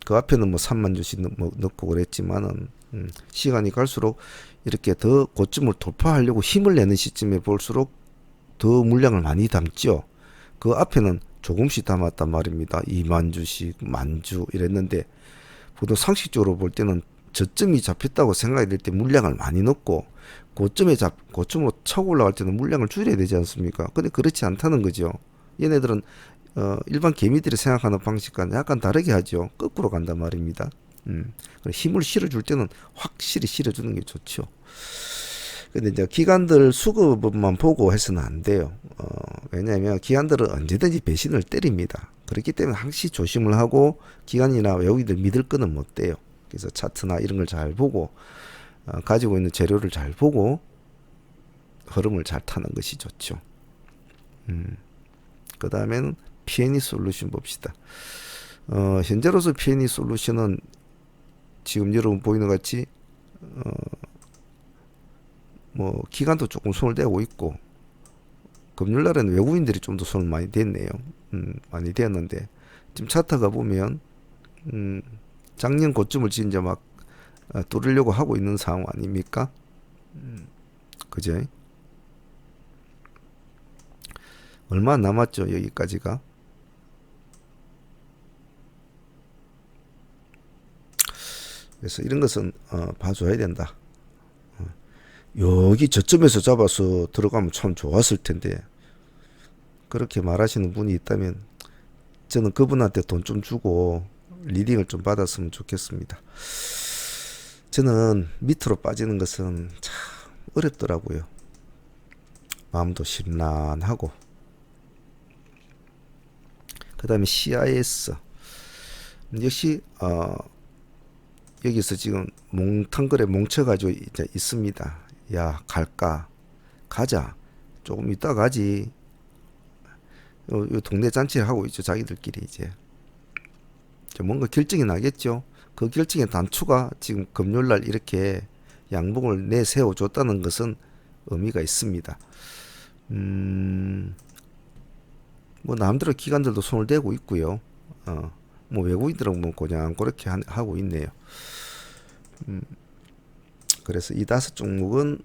그 앞에는 뭐 3만 주씩 넣고 그랬지만은 시간이 갈수록 이렇게 더 고점을 돌파하려고 힘을 내는 시점에 볼수록 더 물량을 많이 담죠. 그 앞에는 조금씩 담았단 말입니다. 2만 주씩, 만 주 이랬는데, 보통 상식적으로 볼 때는 저점이 잡혔다고 생각이 될 때 물량을 많이 넣고, 고점으로 차고 올라갈 때는 물량을 줄여야 되지 않습니까? 근데 그렇지 않다는 거죠. 얘네들은 일반 개미들이 생각하는 방식과는 약간 다르게 하죠. 거꾸로 간단 말입니다. 힘을 실어줄 때는 확실히 실어주는 게 좋죠. 근데 이제 기관들 수급만 보고 해서는 안 돼요. 왜냐하면 기관들은 언제든지 배신을 때립니다. 그렇기 때문에 항시 조심을 하고 기관이나 외국인들 믿을 거는 못 돼요. 그래서 차트나 이런 걸 잘 보고 가지고 있는 재료를 잘 보고 흐름을 잘 타는 것이 좋죠. 그 다음에는 P&E 솔루션 봅시다. 현재로서 P&E 솔루션은 지금 여러분 보이는 것 같이 뭐 기간도 조금 손을 대고 있고, 금요일날에는 외국인들이 좀 더 손을 많이 댔네요. 많이 대었는데 지금 차트가 보면 작년 고점을 이제 막 뚫으려고 하고 있는 상황 아닙니까? 그죠? 얼마 남았죠, 여기까지가. 그래서 이런 것은 봐줘야 된다. 여기 저점에서 잡아서 들어가면 참 좋았을 텐데, 그렇게 말하시는 분이 있다면 저는 그분한테 돈 좀 주고 리딩을 좀 받았으면 좋겠습니다. 저는 밑으로 빠지는 것은 참 어렵더라고요. 마음도 심란하고. 그 다음에 CIS 역시 여기서 지금 몽탕거래 뭉쳐가지고 이제 있습니다. 야, 갈까? 가자. 조금 이따 가지. 요 동네 잔치를 하고 있죠. 자기들끼리 이제 뭔가 결정이 나겠죠. 그 결정의 단초가 지금 금요일날 이렇게 양봉을 내세워 줬다는 것은 의미가 있습니다. 뭐 남들의 기관들도 손을 대고 있고요. 뭐 외국인들은 뭐 그냥 그렇게 하고 있네요. 그래서 이 5종목은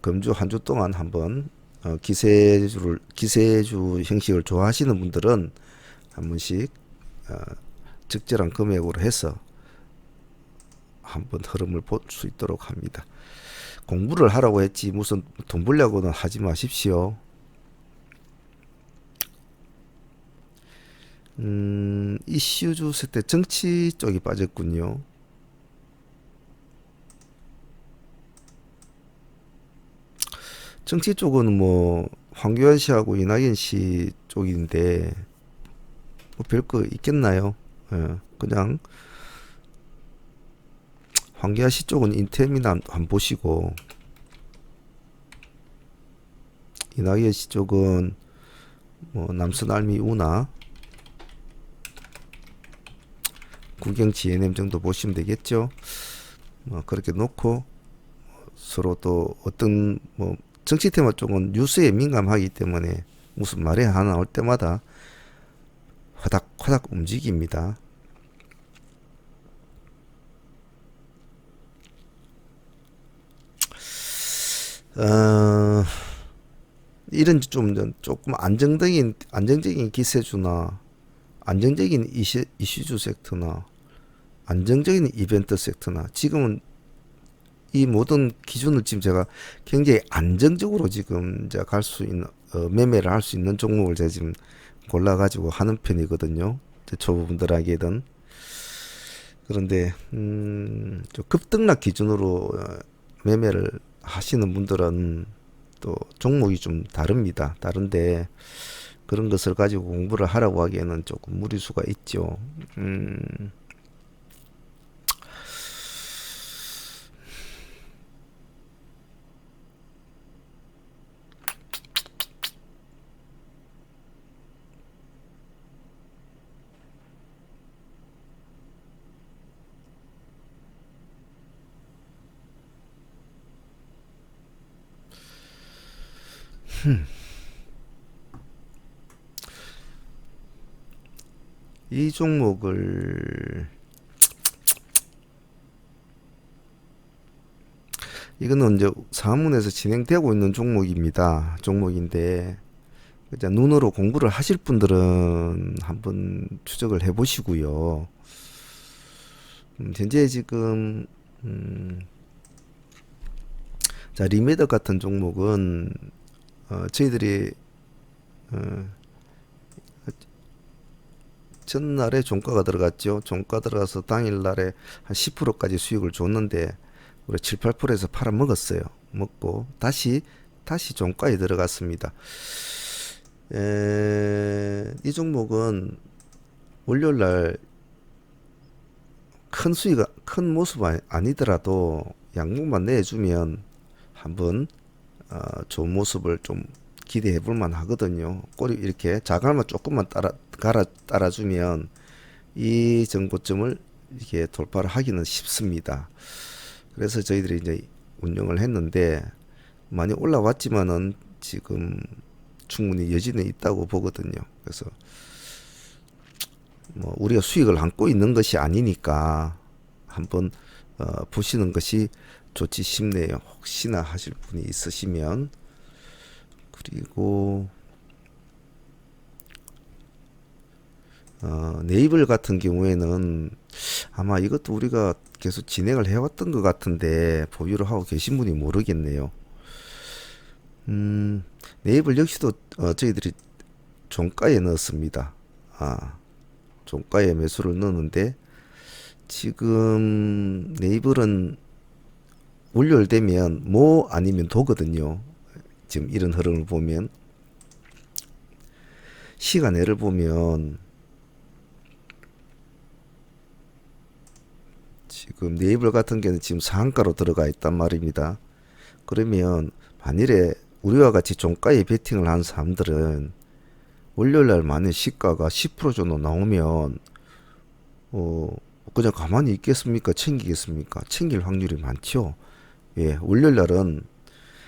금주 한 주 동안 한번 기세주 형식을 좋아하시는 분들은 한 번씩 적절한 금액으로 해서 한번 흐름을 볼 수 있도록 합니다. 공부를 하라고 했지 무슨 돈 벌려고는 하지 마십시오. 이슈주 세대 정치 쪽이 빠졌군요. 정치 쪽은 뭐 황교안 씨하고 이낙연 씨 쪽인데 뭐 별거 있겠나요? 그냥 황교안 씨 쪽은 인템이나 안 보시고, 이낙연 씨 쪽은 뭐 남선알미 우나 구경 GNM 정도 보시면 되겠죠. 뭐 그렇게 놓고 서로 또 어떤 뭐 정치 테마 쪽은 뉴스에 민감하기 때문에 무슨 말이 하나 나올 때마다 화닥화닥 움직입니다. 어, 이런 좀 조금 안정적인 기세주나 안정적인 이슈주 섹터나 안정적인 이벤트 섹터나 지금은 이 모든 기준을 지금 제가 굉장히 안정적으로 지금 제가 갈 수 있는 매매를 할 수 있는 종목을 제가 지금 골라가지고 하는 편이거든요. 초보분들에게는. 그런데 좀 급등락 기준으로 매매를 하시는 분들은 또 종목이 좀 다릅니다. 다른데 그런 것을 가지고 공부를 하라고 하기에는 조금 무리수가 있죠. 이 종목을 이거는 이제 사문에서 진행되고 있는 종목인데 이제 눈으로 공부를 하실 분들은 한번 추적을 해보시고요. 현재 지금 자 리메더 같은 종목은 저희들이 어, 전날에 종가가 들어갔죠. 종가 들어가서 당일날에 한 10%까지 수익을 줬는데 우리 7, 8%에서 팔아먹었어요. 먹고 다시 종가에 들어갔습니다. 이 종목은 월요일날 큰 모습 아니더라도 양목만 내주면 한번 좋은 모습을 좀 기대해 볼 만 하거든요. 꼬리 이렇게 자갈만 조금만 따라주면 이 정고점을 이렇게 돌파를 하기는 쉽습니다. 그래서 저희들이 이제 운영을 했는데 많이 올라왔지만은 지금 충분히 여지는 있다고 보거든요. 그래서 뭐 우리가 수익을 안고 있는 것이 아니니까 한번 보시는 것이 좋지 싶네요. 혹시나 하실 분이 있으시면. 그리고 네이버 같은 경우에는 아마 이것도 우리가 계속 진행을 해왔던 것 같은데 보유를 하고 계신 분이 모르겠네요. 네이버 역시도 저희들이 종가에 넣었습니다. 종가에 매수를 넣었는데 지금 네이버는 월요일 되면 뭐 아니면 도거든요. 지금 이런 흐름을 보면 시간애를 보면 지금 네이버 같은 경우는 지금 상한가로 들어가 있단 말입니다. 그러면 만일에 우리와 같이 종가에 베팅을 한 사람들은 월요일날 만약 시가가 10% 정도 나오면 그냥 가만히 있겠습니까? 챙기겠습니까? 챙길 확률이 많죠. 예, 월요일날은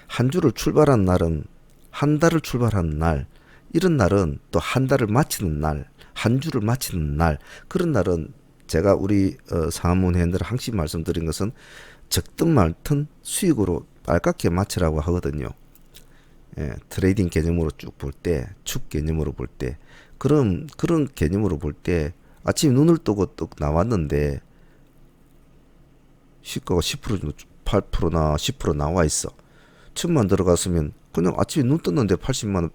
한 주를 출발한 날은 한 달을 출발하는 날, 이런 날은 또 한 달을 마치는 날, 한 주를 마치는 날, 그런 날은 제가 우리 사무원회원들 항상 말씀드린 것은 적든 말든 수익으로 빨갛게 마치라고 하거든요. 예, 트레이딩 개념으로 쭉 볼 때, 축 개념으로 볼 때, 그런 개념으로 볼 때 아침에 눈을 뜨고 뚝 나왔는데 시가가 10% 정도 8%나 10% 나와 있어. 천만 들어갔으면 그냥 아침에 눈 떴는데 80만 원,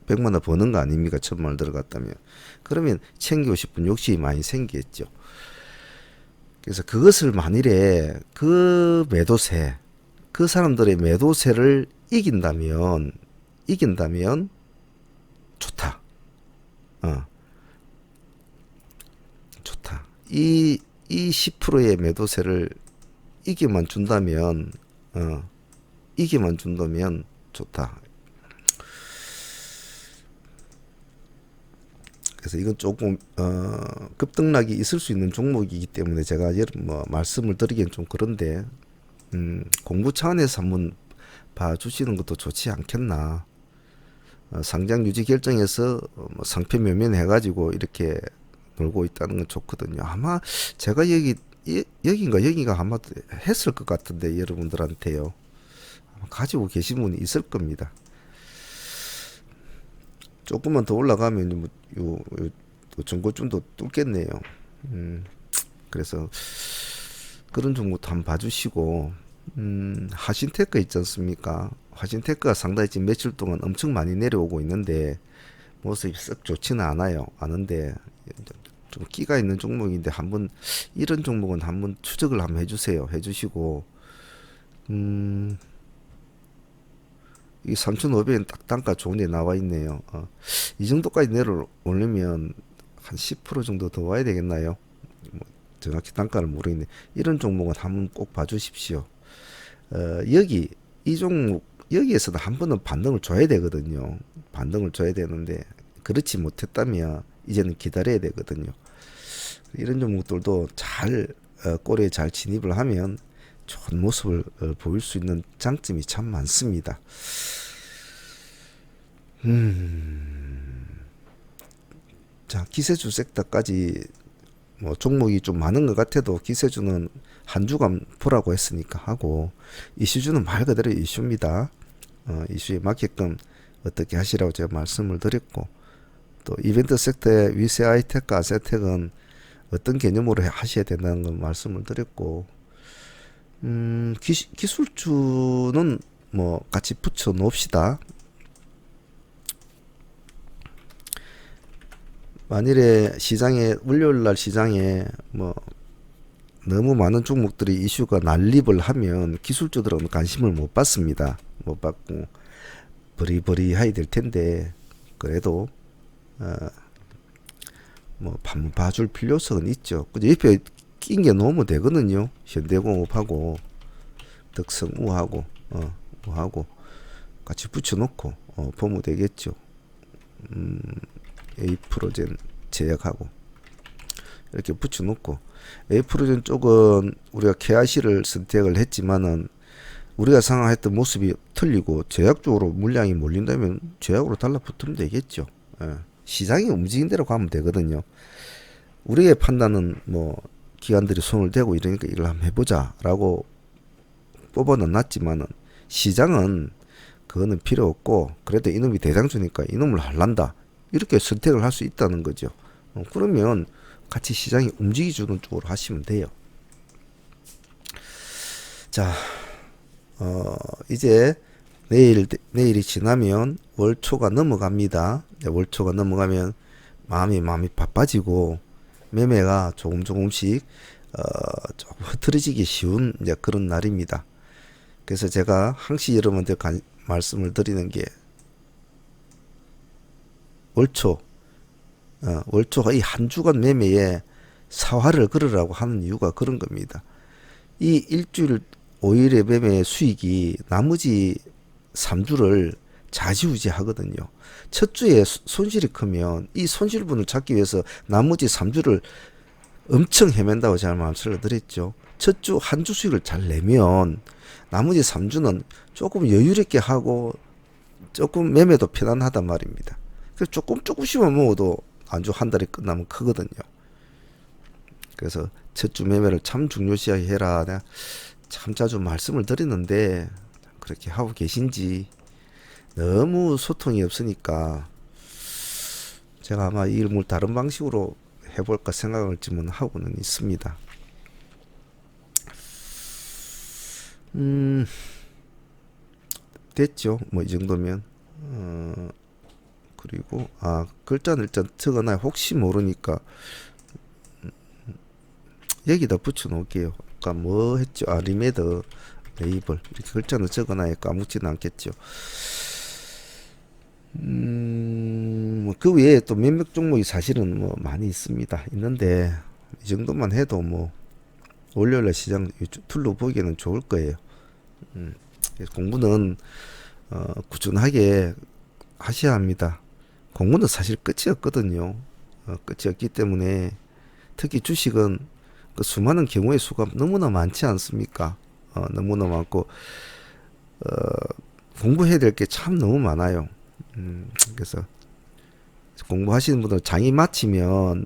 100만 원 버는 거 아닙니까? 천만 원 들어갔다면. 그러면 챙기고 싶은 욕심이 많이 생기겠죠. 그래서 그것을 만일에 그 매도세, 그 사람들의 매도세를 이긴다면 좋다. 좋다. 이 10%의 매도세를 이기만 준다면, 이기만 준다면 좋다. 그래서 이건 조금 급등락이 있을 수 있는 종목이기 때문에 제가 뭐 말씀을 드리기엔 좀 그런데 공부 차원에서 한번 봐주시는 것도 좋지 않겠나. 상장 유지 결정해서 뭐 상표 면면해가지고 이렇게 놀고 있다는 건 좋거든요. 아마 제가 여기가 아마 했을 것 같은데 여러분들한테요. 아마 가지고 계신 분이 있을 겁니다. 조금만 더 올라가면 뭐, 전고점도 뚫겠네요. 그래서 그런 종목도 한번 봐주시고, 하신테크 있지 않습니까? 하신테크가 상당히 지금 며칠 동안 엄청 많이 내려오고 있는데 모습이 썩 좋지는 않은데 좀 끼가 있는 종목인데 한번 이런 종목은 한번 추적을 한번 해주세요. 해주시고, 이 3,500원 딱 단가 좋은데 나와 있네요. 이 정도까지 내려오려면 한 10% 정도 더 와야 되겠나요? 뭐 정확히 단가를 모르겠네. 이런 종목은 한번 꼭 봐주십시오. 이 종목 여기에서도 한 번은 반등을 줘야 되거든요. 반등을 줘야 되는데 그렇지 못했다면 이제는 기다려야 되거든요. 이런 종목들도 잘 꼬리에 잘 진입을 하면 좋은 모습을 보일 수 있는 장점이 참 많습니다. 자, 기세주 섹터까지 뭐 종목이 좀 많은 것 같아도 기세주는 한 주간 보라고 했으니까 하고, 이슈주는 말 그대로 이슈입니다. 이슈에 맞게끔 어떻게 하시라고 제가 말씀을 드렸고, 또 이벤트 섹터의 위세 아이텍과 아세텍은 어떤 개념으로 하셔야 된다는 걸 말씀을 드렸고, 기술주는 뭐 같이 붙여 놓읍시다. 만일에 월요일날 시장에 뭐 너무 많은 종목들이 이슈가 난립을 하면 기술주들은 관심을 못 받습니다. 못 받고 버리버리하게 될 텐데, 그래도 뭐 한번 봐줄 필요성은 있죠. 근데 옆에 낀 게 놓으면 되거든요. 현대공업하고 덕성우하고 우하고 같이 붙여놓고 보면 되겠죠. 에이프로젠 제약하고 이렇게 붙여놓고, 에이프로젠 쪽은 우리가 케아시를 선택을 했지만은 우리가 상황했던 모습이 틀리고 제약 쪽으로 물량이 몰린다면 제약으로 달라붙으면 되겠죠. 시장이 움직인 대로 가면 되거든요. 우리의 판단은 뭐 기관들이 손을 대고 이러니까 이걸 한번 해보자라고 뽑아놨지만은 시장은 그거는 필요 없고, 그래도 이놈이 대장주니까 이놈을 할란다 이렇게 선택을 할 수 있다는 거죠. 그러면 같이 시장이 움직여주는 쪽으로 하시면 돼요. 자, 이제 내일이 지나면 월초가 넘어갑니다. 월초가 넘어가면 마음이 바빠지고 매매가 조금씩 조금 흐트러지기 쉬운 이제 그런 날입니다. 그래서 제가 항시 여러분들 말씀을 드리는 게, 월초가 이 한 주간 매매에 사활을 걸으라고 하는 이유가 그런 겁니다. 이 일주일 5일의 매매 수익이 나머지 3주를 좌지우지 하거든요. 첫 주에 손실이 크면 이 손실분을 찾기 위해서 나머지 3주를 엄청 헤맨다고 제가 말씀을 드렸죠. 첫 주 한 주 수익을 잘 내면 나머지 3주는 조금 여유롭게 하고 조금 매매도 편안하단 말입니다. 그래서 조금씩만 먹어도 안주 한 달이 끝나면 크거든요. 그래서 첫 주 매매를 참 중요시하게 해라. 내가 참 자주 말씀을 드리는데 그렇게 하고 계신지 너무 소통이 없으니까 제가 아마 이 일을 다른 방식으로 해볼까 생각을 지금 하고는 있습니다. 됐죠. 뭐 이 정도면. 그리고 글자는 일단 적어놔요. 혹시 모르니까 여기다 붙여 놓을게요. 아까 뭐 했죠? 리메더 레이블 이렇게 글자는 적어놔야 까먹지는 않겠죠. 그 외에 또 몇몇 종목이 사실은 뭐 많이 있는데 이 정도만 해도 뭐 월요일날 시장 둘러보기에는 좋을 거예요. 공부는 꾸준하게 하셔야 합니다. 공부는 사실 끝이 없거든요. 끝이 없기 때문에 특히 주식은 그 수많은 경우의 수가 너무나 많지 않습니까? 너무나 많고 공부해야 될 게 참 너무 많아요. 그래서 공부하시는 분들 장이 마치면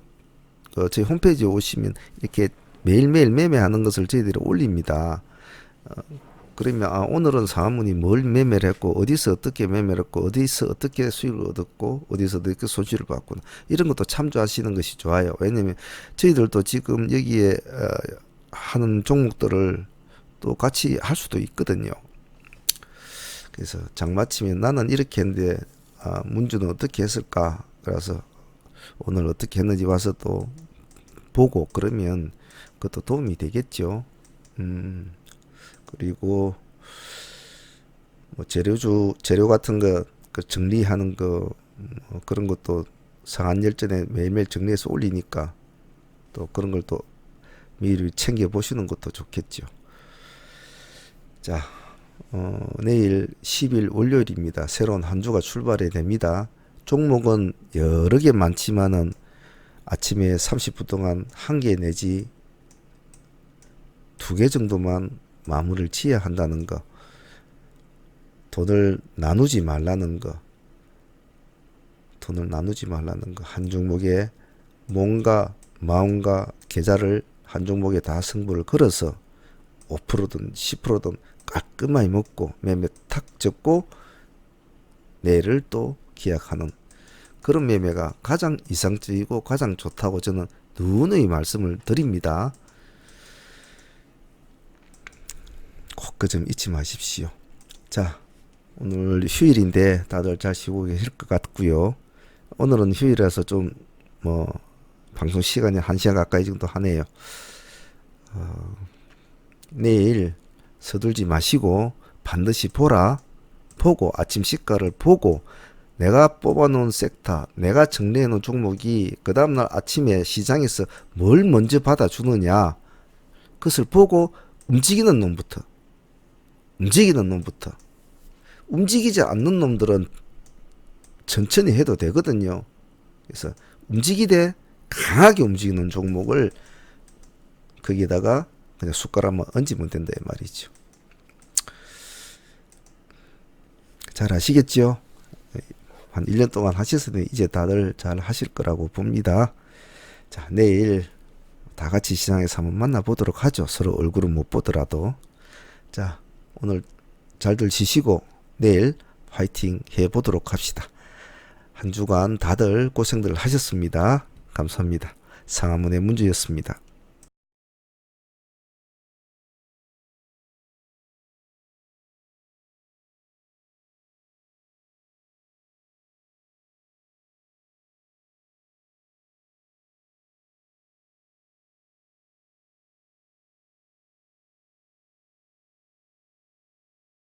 저희 홈페이지에 오시면 이렇게 매일매일 매매하는 것을 저희들이 올립니다. 그러면 오늘은 사모님이 뭘 매매를 했고 어디서 어떻게 매매를 했고 어디서 어떻게 수익을 얻었고 어디서 어떻게 손실을 받고 이런 것도 참조하시는 것이 좋아요. 왜냐면 저희들도 지금 여기에 하는 종목들을 또 같이 할 수도 있거든요. 그래서 장 마치면 나는 이렇게 했는데 문주는 어떻게 했을까? 그래서 오늘 어떻게 했는지 와서 또 보고 그러면 그것도 도움이 되겠죠. 그리고 뭐 재료 같은 거 그 정리하는 거 그런 것도 상한열전에 매일매일 정리해서 올리니까 또 그런 걸 또 미리 챙겨 보시는 것도 좋겠죠. 자, 내일 10일 월요일입니다. 새로운 한 주가 출발해 됩니다. 종목은 여러 개 많지만은 아침에 30분 동안 한 개 내지 두 개 정도만 마무리를 지어야 한다는 거, 돈을 나누지 말라는 거, 한 종목에 몸과 마음과 계좌를 한 종목에 다 승부를 걸어서 5%든 10%든 깔끔하게 먹고 매매 탁 접고 내일을 또 기약하는 그런 매매가 가장 이상적이고 가장 좋다고 저는 누누이 말씀을 드립니다. 꼭 그 점 잊지 마십시오. 자, 오늘 휴일인데 다들 잘 쉬고 계실 것 같고요. 오늘은 휴일이라서 좀 방송 시간이 1시간 가까이 정도 하네요. 내일 서둘지 마시고 반드시 보고 아침 시가를 보고 내가 뽑아놓은 섹터, 내가 정리해놓은 종목이 그 다음날 아침에 시장에서 뭘 먼저 받아주느냐 그것을 보고 움직이는 놈부터 움직이지 않는 놈들은 천천히 해도 되거든요. 그래서 움직이되 강하게 움직이는 종목을 거기에다가 그냥 숟가락만 얹으면 된다 이 말이죠. 잘 아시겠죠? 한 1년 동안 하셨으니 이제 다들 잘 하실 거라고 봅니다. 자, 내일 다 같이 시장에서 한번 만나보도록 하죠. 서로 얼굴은 못 보더라도. 자, 오늘 잘들 쉬시고 내일 화이팅 해보도록 합시다. 한 주간 다들 고생들 하셨습니다. 감사합니다. 상하문의 문주였습니다.